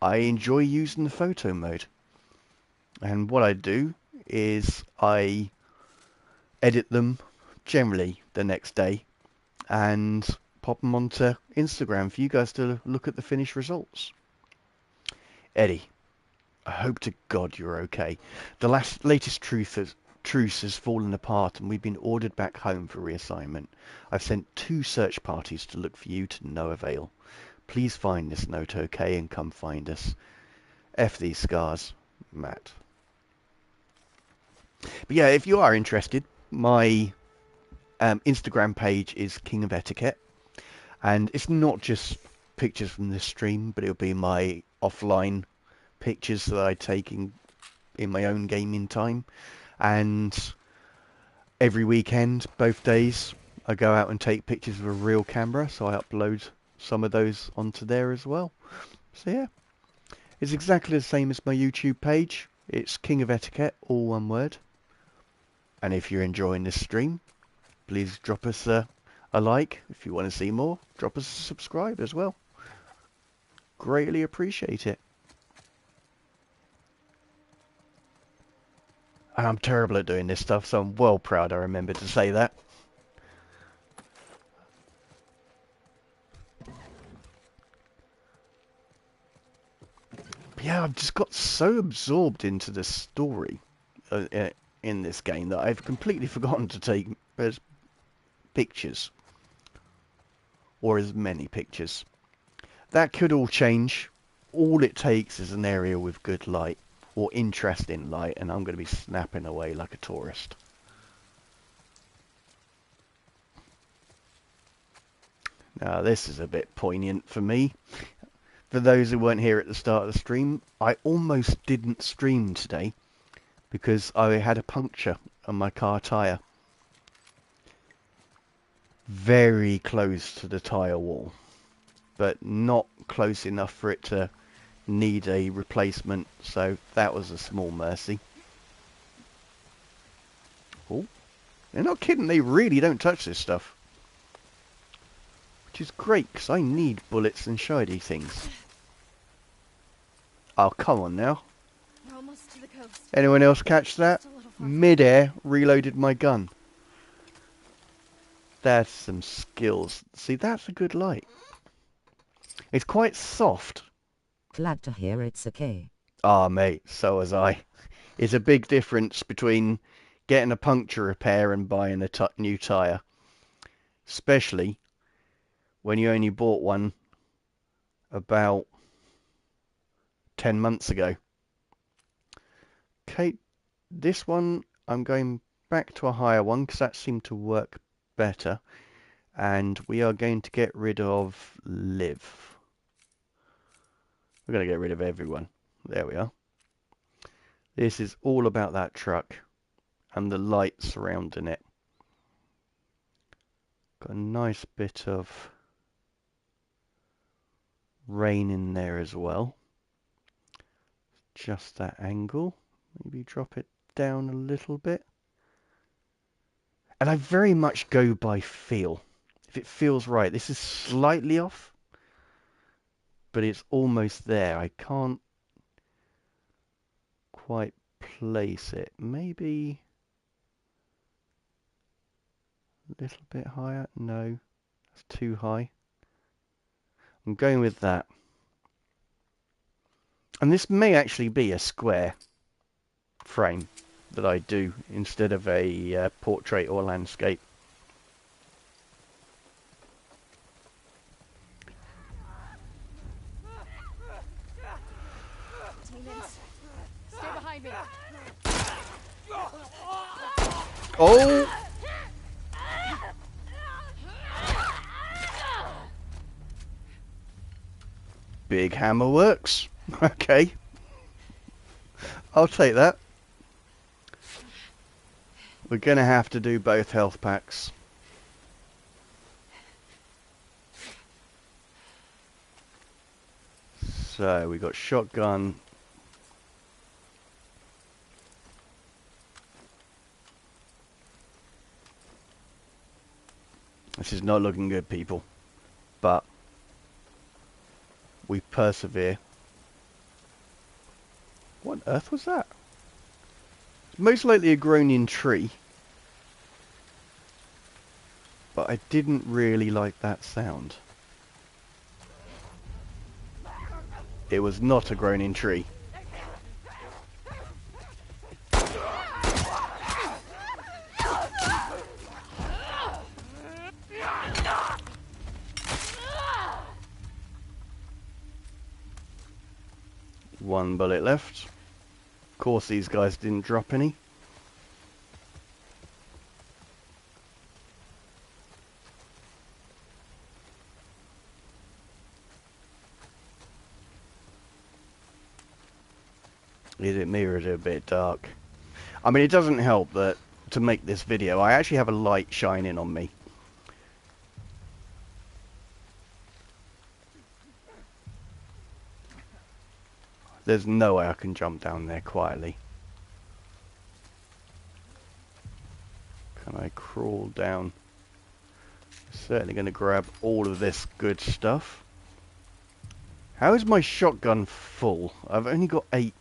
I enjoy using the photo mode. And what I do is I edit them generally the next day and pop them onto Instagram for you guys to look at the finished results. Eddie, I hope to God you're okay. The latest truce has fallen apart and we've been ordered back home for reassignment. I've sent 2 search parties to look for you to no avail. Please find this note okay and come find us. F these scars, Matt. But yeah, if you are interested, my Instagram page is King of Etiquette, and it's not just pictures from this stream, but it'll be my offline pictures that I take in my own gaming time. And every weekend, both days, I go out and take pictures with a real camera, so I upload some of those onto there as well. So yeah, it's exactly the same as my YouTube page. It's King of Etiquette, all one word. And if you're enjoying this stream, please drop us a like. If you want to see more, drop us a subscribe as well. Greatly appreciate it. And I'm terrible at doing this stuff, so I'm well proud I remembered to say that. But yeah, I've just got so absorbed into the story in this game that I've completely forgotten to take pictures. Or as many pictures. That could all change. All it takes is an area with good light or interesting light, and I'm going to be snapping away like a tourist. Now this is a bit poignant for me. For those who weren't here at the start of the stream, I almost didn't stream today because I had a puncture on my car tyre. Very close to the tyre wall, but not close enough for it to need a replacement, so that was a small mercy. Oh, they're not kidding, they really don't touch this stuff. Which is great, because I need bullets and shiny things. Oh, come on now. We're almost to the coast. Anyone else catch that? Just a little far. Mid-air, reloaded my gun. That's some skills. See, that's a good light. It's quite soft. Glad to hear it's okay. Ah, mate, so was I. It's a big difference between getting a puncture repair and buying a new tyre. Especially when you only bought one about 10 months ago. Okay, this one I'm going back to a higher one because that seemed to work better. And we are going to get rid of Liv. We're going to get rid of everyone. There we are. This is all about that truck and the light surrounding it. Got a nice bit of rain in there as well. Just that angle. Maybe drop it down a little bit. And I very much go by feel. If it feels right. This is slightly off, but it's almost there. I can't quite place it. Maybe a little bit higher. No, that's too high. I'm going with that. And this may actually be a square frame that I do instead of a portrait or landscape. Demons. Stay behind me. Oh! Big hammer works. Okay. I'll take that. We're going to have to do both health packs. So we got shotgun. This is not looking good, people. But we persevere. What on earth was that? It's most likely a groaning tree. But I didn't really like that sound. It was not a groaning tree. One bullet left. Of course these guys didn't drop any. Is it me or is it a bit dark? I mean, it doesn't help that to make this video I actually have a light shining on me. There's no way I can jump down there quietly. Can I crawl down? Certainly going to grab all of this good stuff. How is my shotgun full? I've only got 8.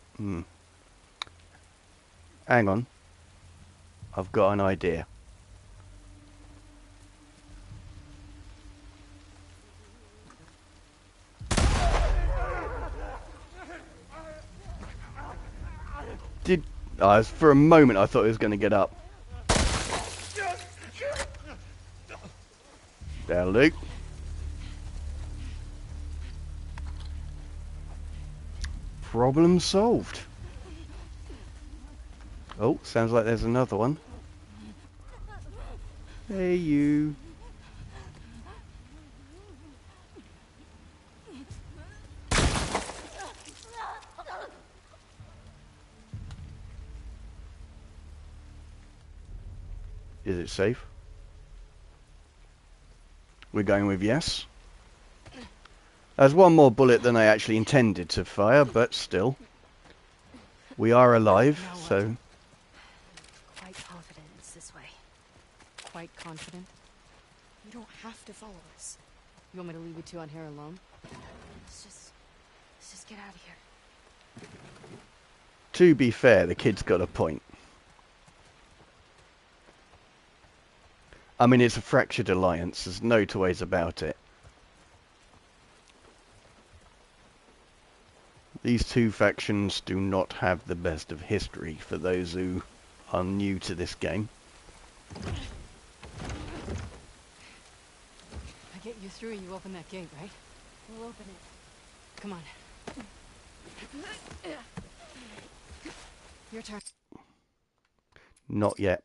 Hang on. I've got an idea. For a moment I thought he was going to get up. There, Luke. Problem solved. Oh, sounds like there's another one. Hey, you. Is it safe? We're going with yes. There's one more bullet than I actually intended to fire, but still. We are alive, so... Quite confident it's this way. Quite confident. You don't have to follow us. You want me to leave you two out here alone? Let's just get out of here. To be fair, the kid's got a point. I mean, it's a fractured alliance. There's no two ways about it. These two factions do not have the best of history for those who are new to this game. I get you through, you open that gate, right? We'll open it. Come on. Your turn. Not yet.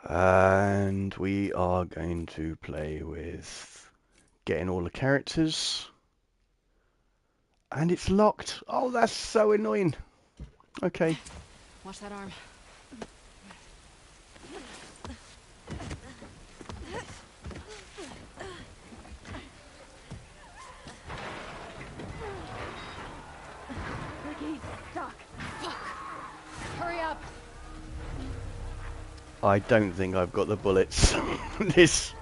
And we are going to play with getting all the characters. And it's locked. Oh, that's so annoying. Okay. Watch that arm. Ricky, Doc. Fuck. Hurry up. I don't think I've got the bullets. This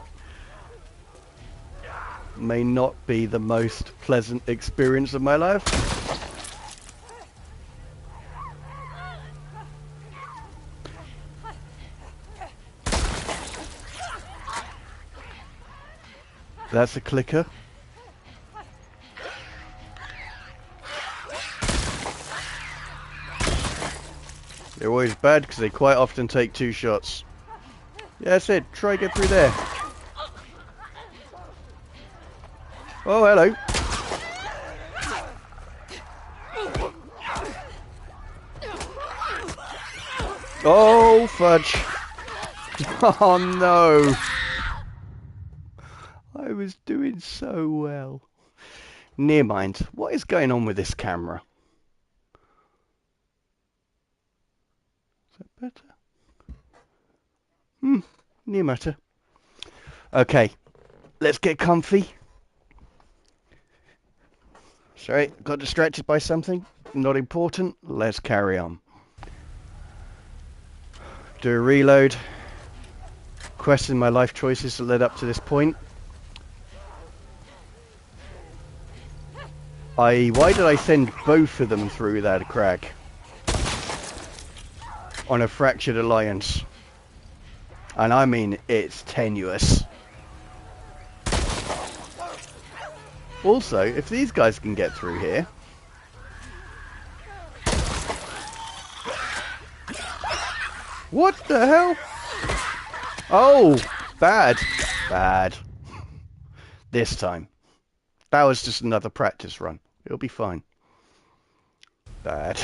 may not be the most pleasant experience of my life. That's a clicker. They're always bad because they quite often take 2 shots. Yeah, that's it. Try get through there. Oh, hello. Oh, fudge. Oh, no. I was doing so well. Near mind. What is going on with this camera? Is that better? Near matter. Okay. Let's get comfy. Sorry, got distracted by something. Not important. Let's carry on. Do a reload. Question my life choices that led up to this point. Why did I send both of them through that crack? On a fractured alliance. And I mean, it's tenuous. Also, if these guys can get through here... What the hell? Oh, bad. Bad. This time. That was just another practice run. It'll be fine. Bad.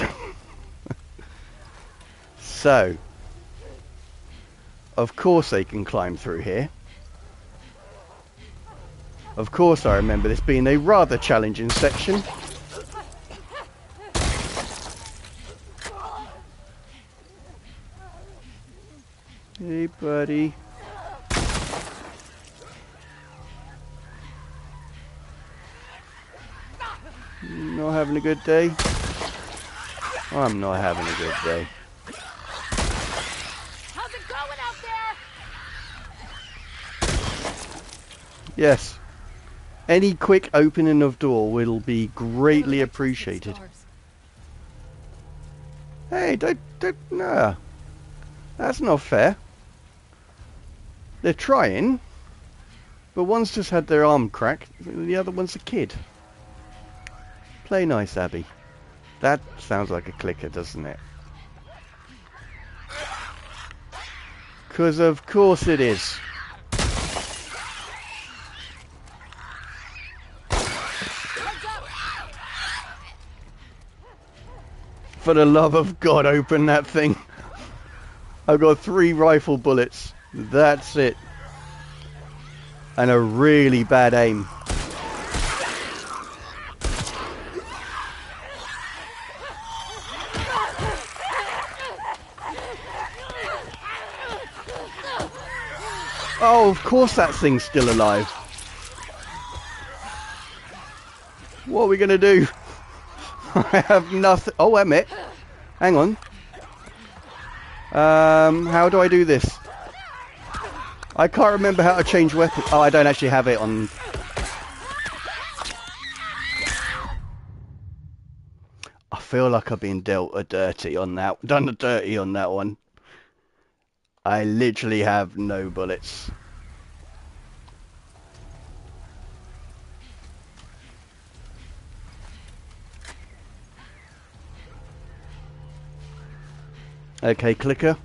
So, of course they can climb through here. Of course I remember this being a rather challenging section. Hey, buddy. Not having a good day? I'm not having a good day. How's it going out there? Yes. Any quick opening of door will be greatly appreciated. Hey, don't, nah. That's not fair. They're trying, but one's just had their arm cracked, the other one's a kid. Play nice, Abby. That sounds like a clicker, doesn't it? 'Cause of course it is. For the love of God, open that thing. I've got 3 rifle bullets. That's it. And a really bad aim. Oh, of course that thing's still alive. What are we going to do? I have nothing. Oh, wait a minute. Hang on. How do I do this? I can't remember how to change weapon. Oh, I don't actually have it on. I feel like I've been dealt a dirty on that. Done a dirty on that one. I literally have no bullets. Okay, clicker.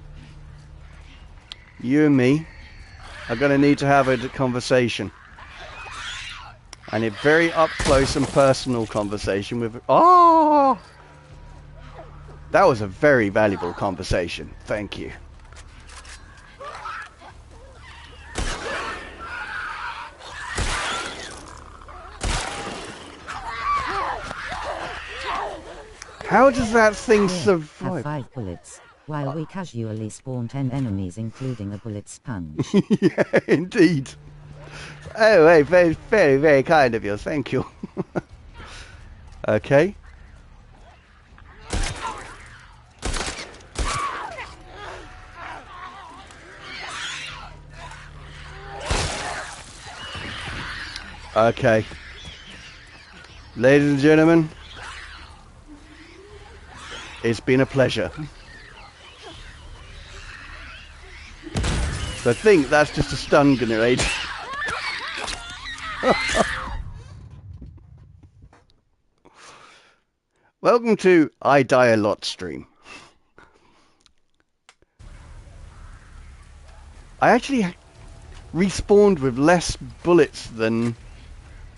You and me are going to need to have a conversation. And a very up close and personal conversation with... Oh! That was a very valuable conversation. Thank you. How does that thing Here, have survive? 5 bullets, while we casually spawn 10 enemies including a bullet sponge. Yeah, indeed. Oh, hey, very, very, very kind of you. Thank you. Okay. Okay. Ladies and gentlemen, it's been a pleasure. So I think that's just a stun grenade. Welcome to I Die a Lot stream. I actually respawned with less bullets than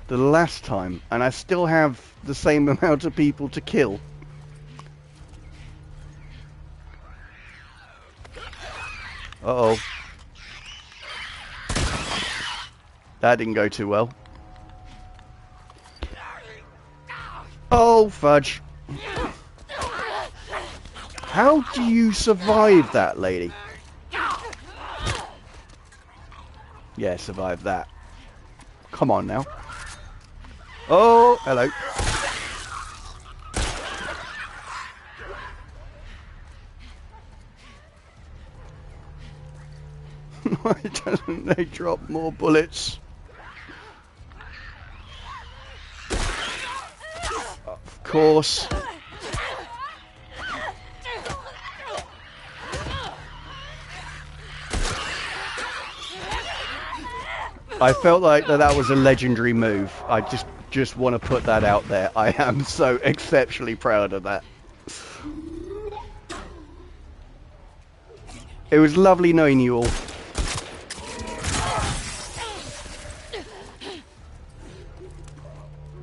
the last time, and I still have the same amount of people to kill. Uh-oh. That didn't go too well. Oh, fudge. How do you survive that, lady? Yeah, survive that. Come on now. Oh, hello. Why doesn't they drop more bullets? Of course. I felt like that was a legendary move. I just want to put that out there. I am so exceptionally proud of that. It was lovely knowing you all.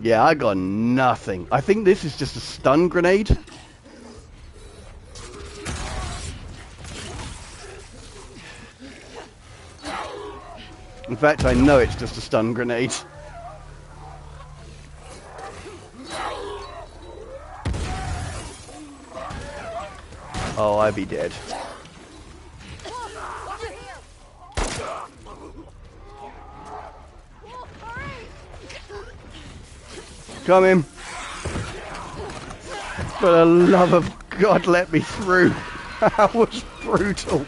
Yeah, I got nothing. I think this is just a stun grenade. In fact, I know it's just a stun grenade. Oh, I'd be dead. Come in. For the love of God, let me through. That was brutal.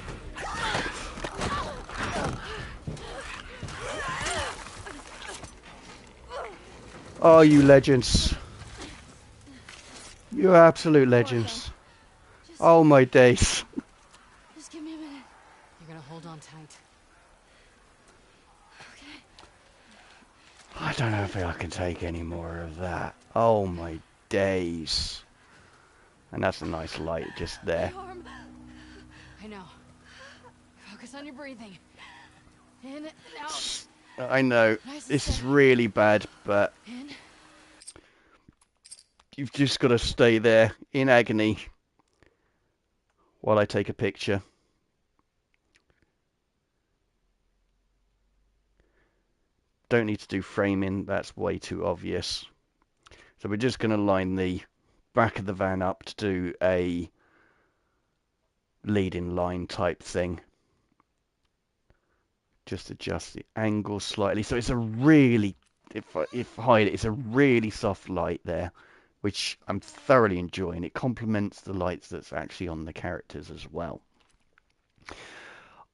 Oh, you legends. You absolute legends. Oh, my days. Just give me a minute. You're gonna hold on tight. I don't know if I can take any more of that. Oh, my days. And that's a nice light just there. My arm. I know. Focus on your breathing. In and out. I know, Nice and this is steady. really bad, but In. you've just got to stay there in agony while I take a picture. Don't need to do framing, that's way too obvious. So we're just going to line the back of the van up to do a leading line type thing. Just adjust the angle slightly. So it's a really, if I hide it, it's a really soft light there, which I'm thoroughly enjoying. It complements the lights that's actually on the characters as well.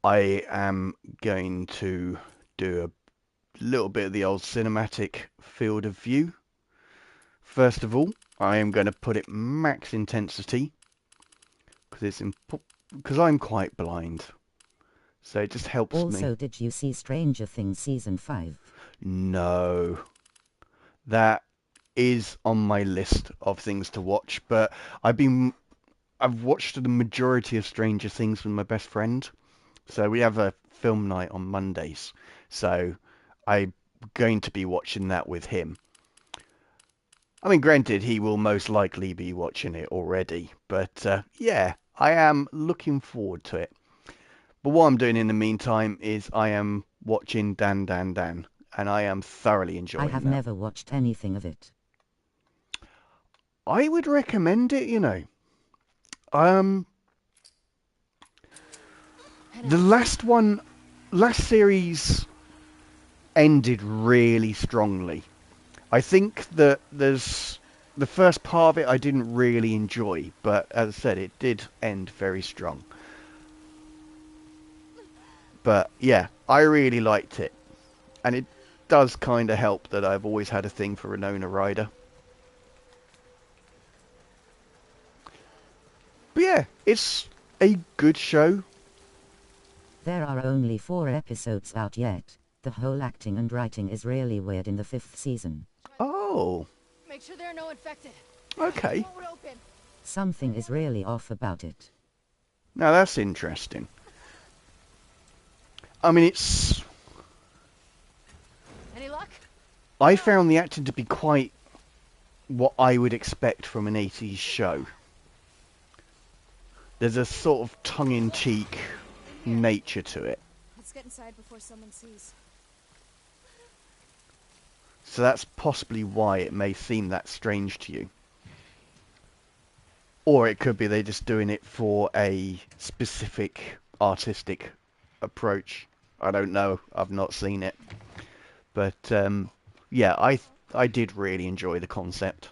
I am going to do a little bit of the old cinematic field of view. First of all, I am going to put it max intensity because I'm quite blind. So it just helps me. Also, did you see Stranger Things Season 5? No. That is on my list of things to watch, but I've watched the majority of Stranger Things with my best friend. So we have a film night on Mondays. So I'm going to be watching that with him. I mean, granted, he will most likely be watching it already, but yeah, I am looking forward to it. But what I'm doing in the meantime is I am watching Dan, and I am thoroughly enjoying I have that. never watched anything of it. I would recommend it, you know. Um, the last series ended really strongly. I think that there's the first part of it I didn't really enjoy, but as I said, it did end very strong. But yeah, I really liked it, and it does kind of help that I've always had a thing for Winona Ryder. But yeah, it's a good show. There are only 4 episodes out yet. The whole acting and writing is really weird in the 5th season. Oh, Make sure there are no infected. okay. Won't open. Something is really off about it. Now that's interesting. I mean, it's... Any luck? I found the acting to be quite what I would expect from an 80s show. There's a sort of tongue-in-cheek nature to it. Let's get inside before someone sees. So that's possibly why it may seem that strange to you. Or it could be they're just doing it for a specific artistic approach. I don't know. I've not seen it. But yeah, I did really enjoy the concept.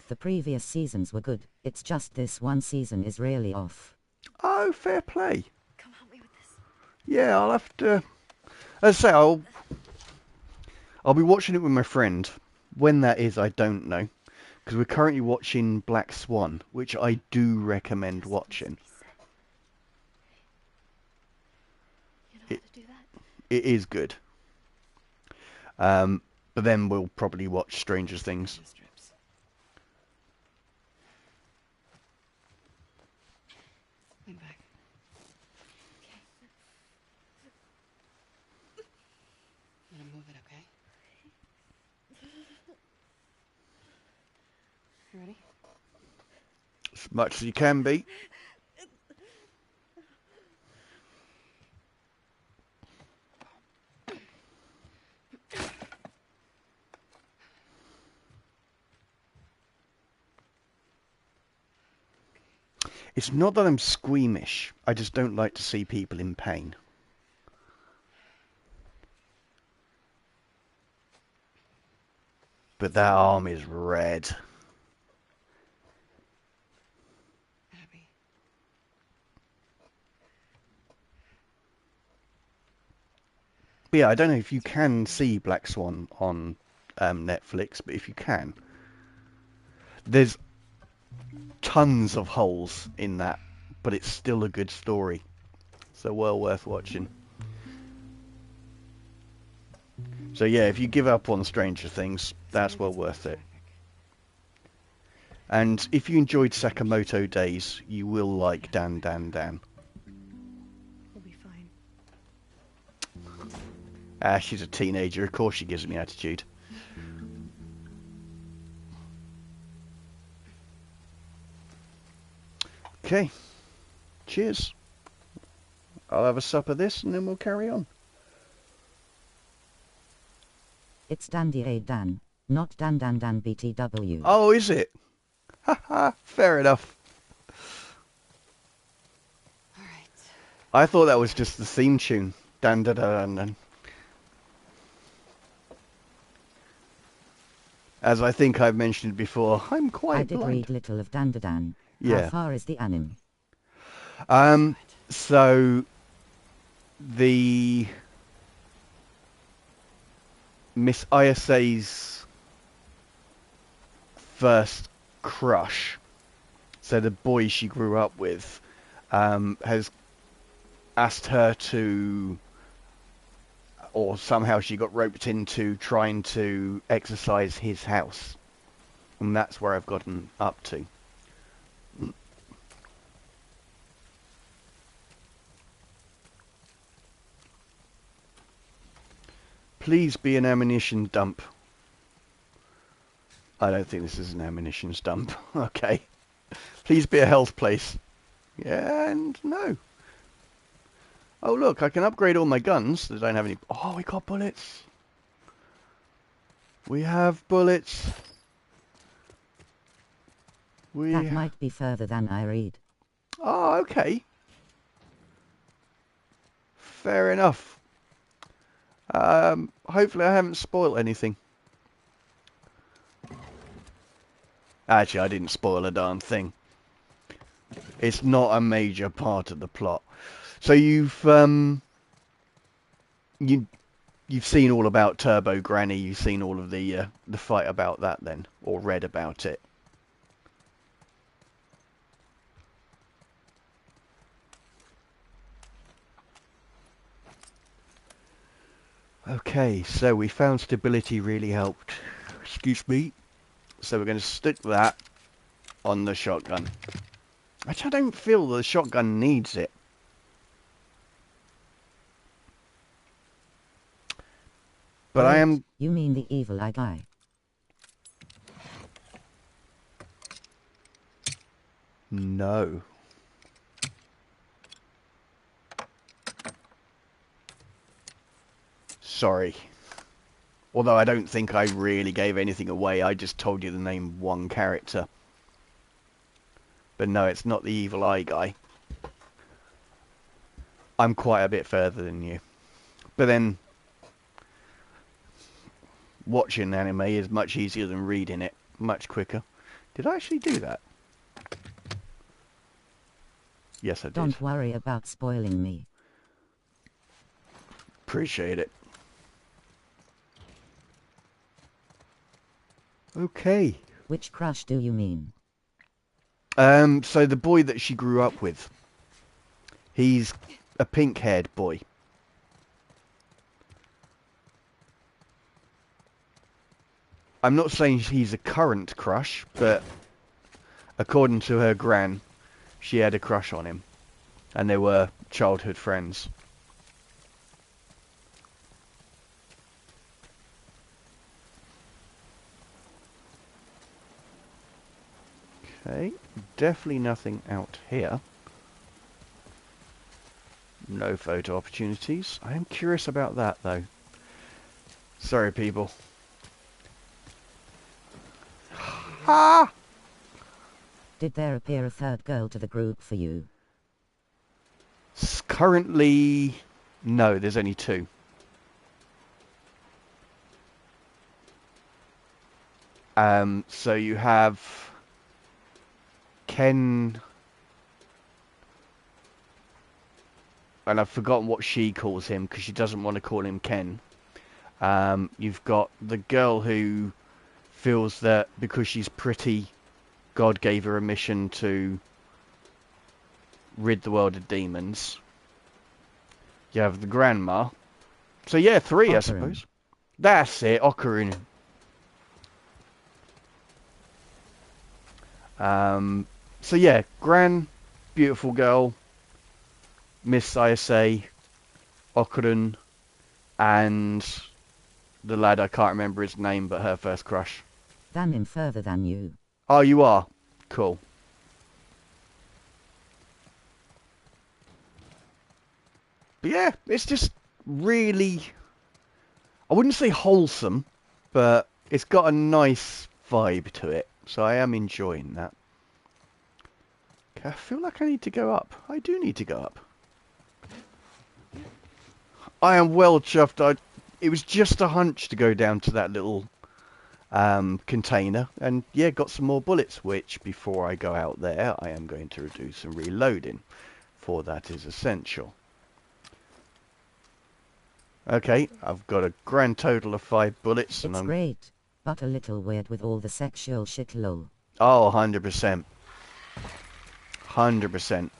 The previous seasons were good. It's just this one season is really off. Oh, fair play. Come help me with this. Yeah, I'll have to... As I say, I'll be watching it with my friend. When that is, I don't know. Because we're currently watching Black Swan, which I do recommend watching. You know how to do that? It is good. But then we'll probably watch Stranger Things. Strips. Lean back. I'm gonna move it, okay? You ready? As much as you can be. It's not that I'm squeamish. I just don't like to see people in pain. But that arm is red. Abby. But yeah, I don't know if you can see Black Swan on Netflix, but if you can, there's tons of holes in that, but it's still a good story. So well worth watching. So yeah, if you give up on Stranger Things, that's well worth it. And if you enjoyed Sakamoto Days, you will like Dan Dan Dan. We'll be fine. Ah, she's a teenager, of course she gives me attitude. Okay, cheers. I'll have a sup of this and then we'll carry on. It's Dandy A Dan, not Dan Dan Dan BTW. Oh, is it? Haha, fair enough. All right. I thought that was just the theme tune. Dan da da dan dan. As I think I've mentioned before, I'm quite I did blind. read little of Dan Dan. Yeah. How far is the anime? So the Miss ISA's first crush, so the boy she grew up with, has asked her to, or somehow she got roped into trying to exercise his house. And that's where I've gotten up to. Please be an ammunition dump. I don't think this is an ammunition dump. Okay. Please be a health place. Yeah, and no. Oh look, I can upgrade all my guns that don't have any... Oh, we got bullets. We have bullets. That might be further than I read. Oh, okay. Fair enough. Hopefully I haven't spoiled anything. Actually, I didn't spoil a darn thing. It's not a major part of the plot. So you've seen all about Turbo Granny. You've seen all of the fight about that then, or read about it. Okay, so we found stability really helped. Excuse me. So we're going to stick that on the shotgun. Which I don't feel the shotgun needs it. But Wait, I am... You mean the evil eye guy? No. Sorry. Although I don't think I really gave anything away, I just told you the name of one character. But no, it's not the evil eye guy. I'm quite a bit further than you. But then, watching anime is much easier than reading it. Much quicker. Did I actually do that? Yes, I did. Don't worry about spoiling me. Appreciate it. Okay. Which crush do you mean? So the boy that she grew up with. He's a pink-haired boy. I'm not saying he's a current crush, but according to her gran, she had a crush on him. And they were childhood friends. Okay, definitely nothing out here. No photo opportunities. I am curious about that, though. Sorry, people. Ha! Did there appear a third girl to the group for you? Currently, no, there's only two. So you have Ken, and I've forgotten what she calls him because she doesn't want to call him Ken. You've got the girl who feels that because she's pretty, God gave her a mission to rid the world of demons. You have the grandma. So yeah, three, Ocarina. I suppose. That's it, Ocarina. So yeah, Gran, beautiful girl, Miss ISA, Ocarina, and the lad, I can't remember his name, but her first crush. Than him further than you. Oh, you are? Cool. But yeah, it's just really, I wouldn't say wholesome, but it's got a nice vibe to it. So I am enjoying that. Okay, I feel like I need to go up. I do need to go up. I am well chuffed. It was just a hunch to go down to that little container. And yeah, got some more bullets, which before I go out there, I am going to do some reloading. For that is essential. Okay, I've got a grand total of 5 bullets. It's great, but a little weird with all the sexual shit lol. Oh, 100%. 100%.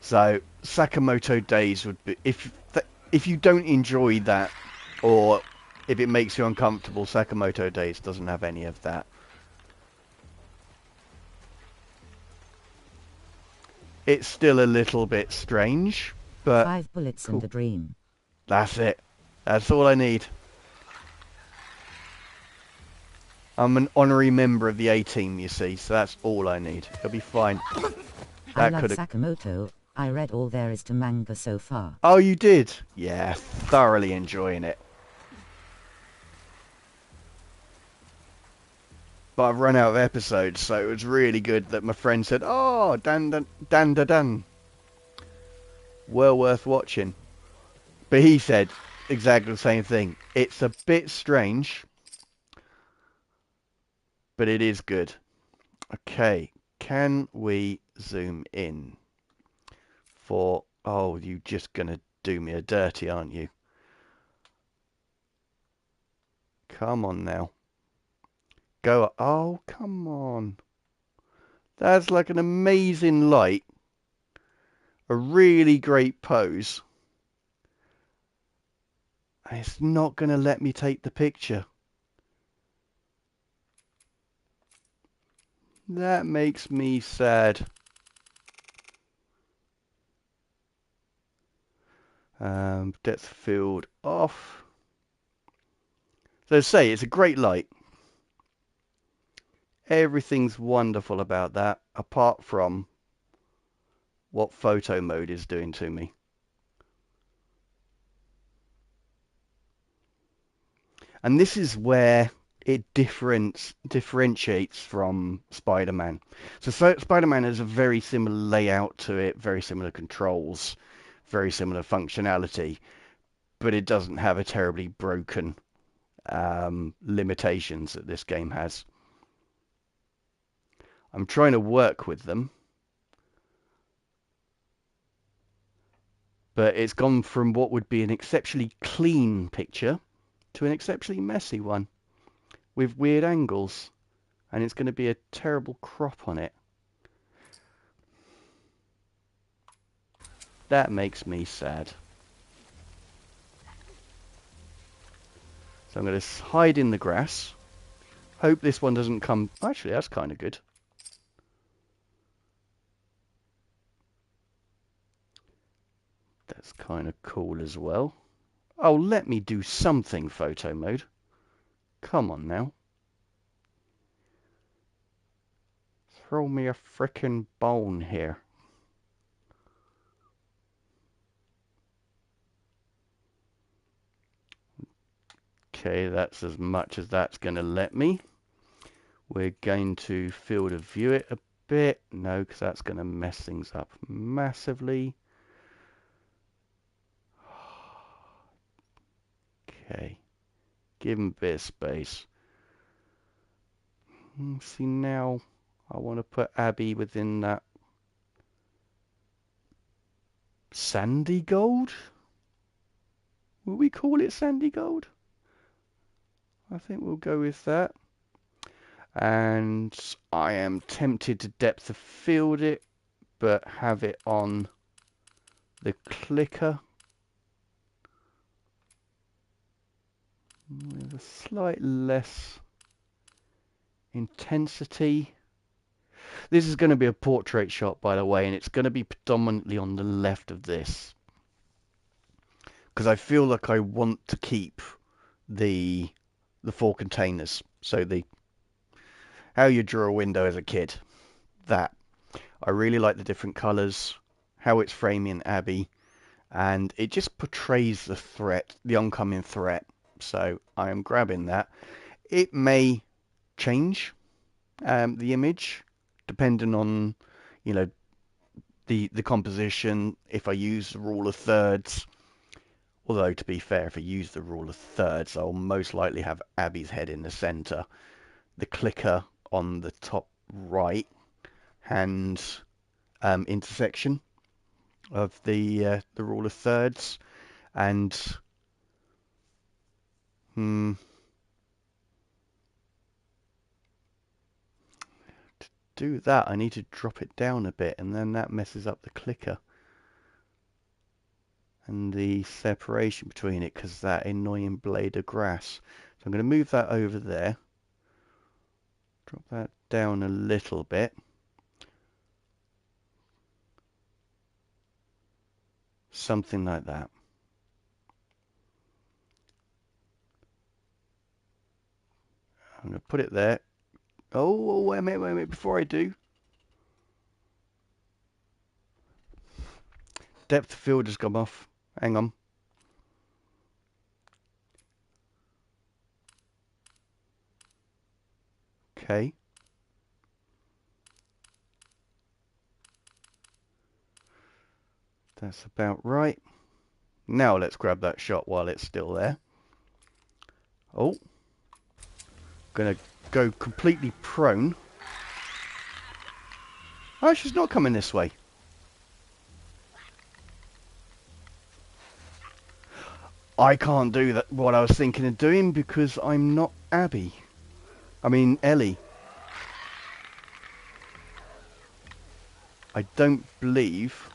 So, Sakamoto Days would be... If you don't enjoy that, or if it makes you uncomfortable, Sakamoto Days doesn't have any of that. It's still a little bit strange, but... 5 bullets cool. and a dream. That's it. That's all I need. I'm an honorary member of the A-team, you see, so that's all I need. It'll be fine. I love Sakamoto. I read all there is to manga so far. Oh, you did? Yeah, thoroughly enjoying it. But I've run out of episodes, so it was really good that my friend said, "Oh, Dan. Well worth watching." But he said exactly the same thing. It's a bit strange, but it is good. Okay, can we zoom in for... Oh, you're just going to do me a dirty, aren't you? Come on now. Go. Oh, come on. That's like an amazing light. A really great pose. And it's not going to let me take the picture. That makes me sad. Depth of field off. So to say, it's a great light. Everything's wonderful about that, apart from what photo mode is doing to me. And this is where it differentiates from Spider-Man. So Spider-Man has a very similar layout to it, very similar controls, very similar functionality, but it doesn't have a terribly broken limitations that this game has. I'm trying to work with them, but it's gone from what would be an exceptionally clean picture to an exceptionally messy one with weird angles, and it's going to be a terrible crop on it. That makes me sad. So I'm going to hide in the grass. Hope this one doesn't come... Actually, that's kind of good. That's kind of cool as well. Oh, let me do something, photo mode. Come on now. Throw me a frickin' bone here. Okay, that's as much as that's going to let me. We're going to field of view it a bit. No, because that's going to mess things up massively. Okay. Give him a bit of space. See, now I want to put Abby within that sandy gold? Will we call it sandy gold? I think we'll go with that. And I am tempted to depth of field it, but have it on the clicker with a slight less intensity. This is going to be a portrait shot, by the way, and it's going to be predominantly on the left of this, because I feel like I want to keep the four containers. So the how you draw a window as a kid, that I really like the different colours, how it's framing Abby, and it just portrays the threat, the oncoming threat. So I am grabbing that. It may change the image depending on, you know, the composition. If I use the rule of thirds, although to be fair, if I use the rule of thirds, I'll most likely have Abby's head in the center, the clicker on the top right hand intersection of the rule of thirds, and to do that I need to drop it down a bit, and then that messes up the clicker and the separation between it, because that annoying blade of grass. So I'm going to move that over there, drop that down a little bit, something like that. I'm going to put it there. Oh, wait a minute, before I do. depth of field has come off. Hang on. Okay. That's about right. Now let's grab that shot while it's still there. Oh. Gonna go completely prone. Oh, she's not coming this way. I can't do that. What I was thinking of doing because I'm not Abby. I mean Ellie. I don't believe.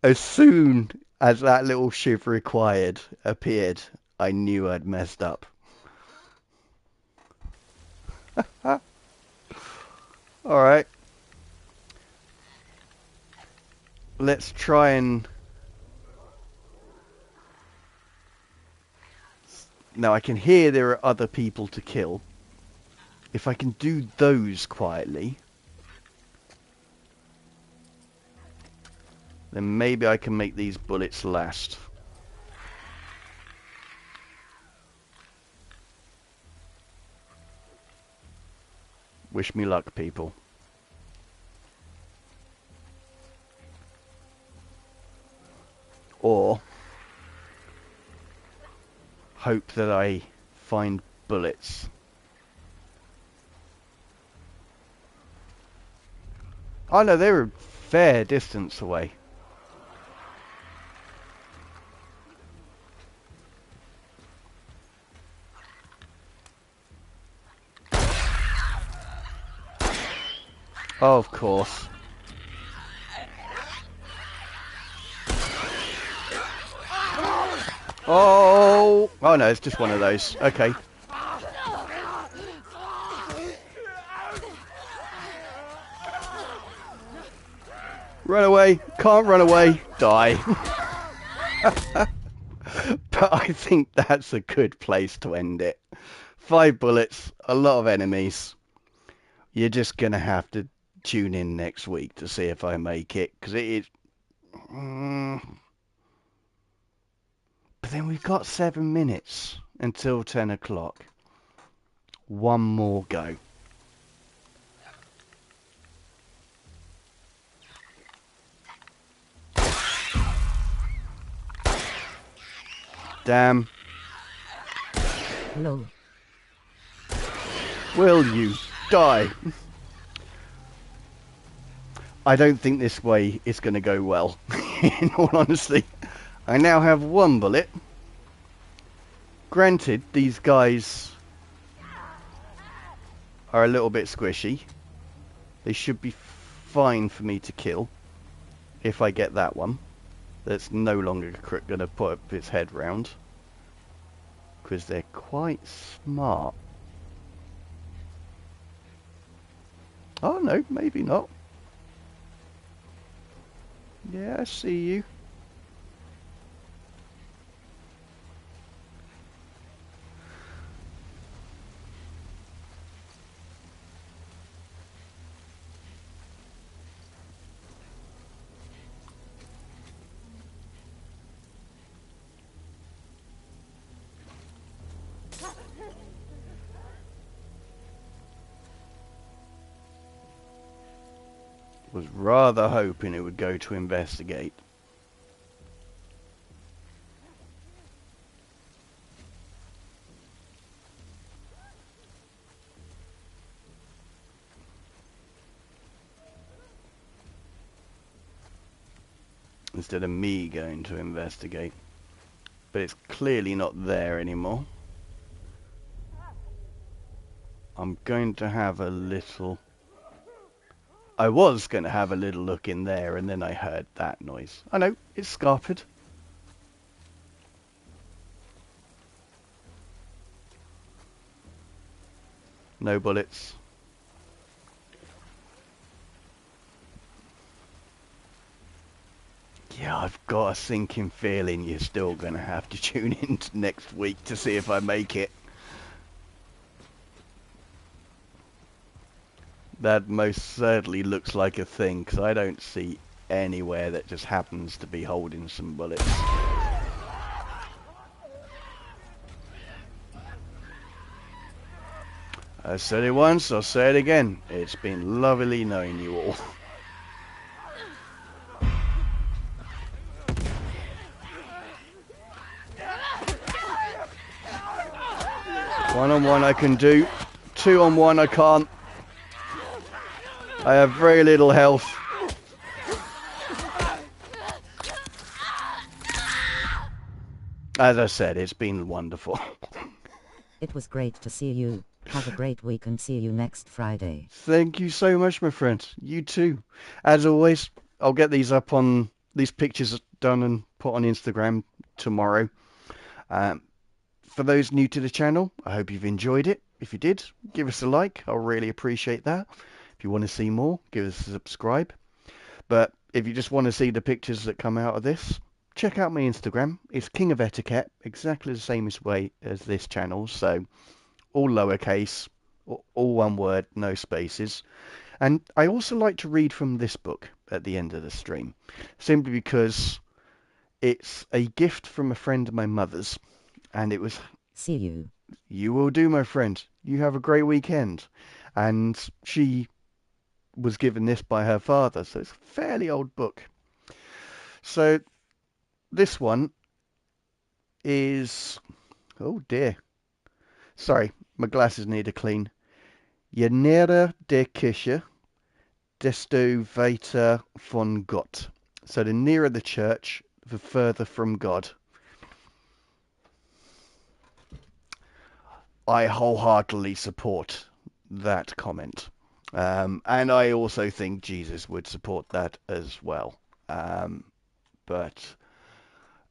As soon as that little shiv required appeared, I knew I'd messed up. Alright. Let's try and... Now I can hear there are other people to kill. If I can do those quietly, then maybe I can make these bullets last. Wish me luck, people. Or hope that I find bullets. Oh no, they're a fair distance away. Oh, of course. Oh! Oh no, it's just one of those. Okay. Run away. Can't run away. Die. But I think that's a good place to end it. 5 bullets, a lot of enemies. You're just going to have to tune in next week to see if I make it, because it is... But then we've got 7 minutes until 10 o'clock. One more go. Damn. Lol. Will you die? I don't think this way is going to go well, in all honesty. I now have 1 bullet. Granted, these guys are a little bit squishy. They should be fine for me to kill if I get that one. That's no longer going to put up its head round. Because they're quite smart. Oh no, maybe not. Yeah, I see you. Was rather hoping it would go to investigate. Instead of me going to investigate. But it's clearly not there anymore. I'm going to have a little... I was going to have a little look in there, and then I heard that noise. I know, it's scarpered. No bullets. Yeah, I've got a sinking feeling you're still going to have to tune in next week to see if I make it. That most certainly looks like a thing, because I don't see anywhere that just happens to be holding some bullets. I said it once, I'll say it again. It's been lovely knowing you all. One-on-one I can do. Two-on-one I can't. I have very little health. As I said, it's been wonderful. It was great to see you. Have a great week and see you next Friday. Thank you so much, my friend. You too. As always, I'll get these up on these pictures done and put on Instagram tomorrow. For those new to the channel, I hope you've enjoyed it. If you did, give us a like. I'll really appreciate that. If you want to see more, give us a subscribe. But if you just want to see the pictures that come out of this, check out my Instagram. It's King of Etiquette, exactly the same way as this channel. So all lowercase, all one word, no spaces. And I also like to read from this book at the end of the stream, simply because it's a gift from a friend of my mother's, and it was... See you. You will do, my friend. You have a great weekend. And she was given this by her father, so it's a fairly old book. So this one is... Oh dear. Sorry, my glasses need a clean. Je näher der Kirche, desto weiter von Gott. So the nearer the church, the further from God. I wholeheartedly support that comment. And I also think Jesus would support that as well. But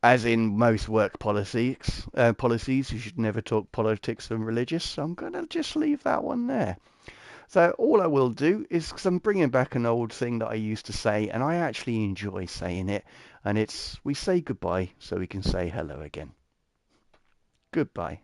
as in most work policies, you should never talk politics and religious. So I'm going to just leave that one there. So all I will do is, because I'm bringing back an old thing that I used to say, and I actually enjoy saying it, and it's, we say goodbye so we can say hello again. Goodbye.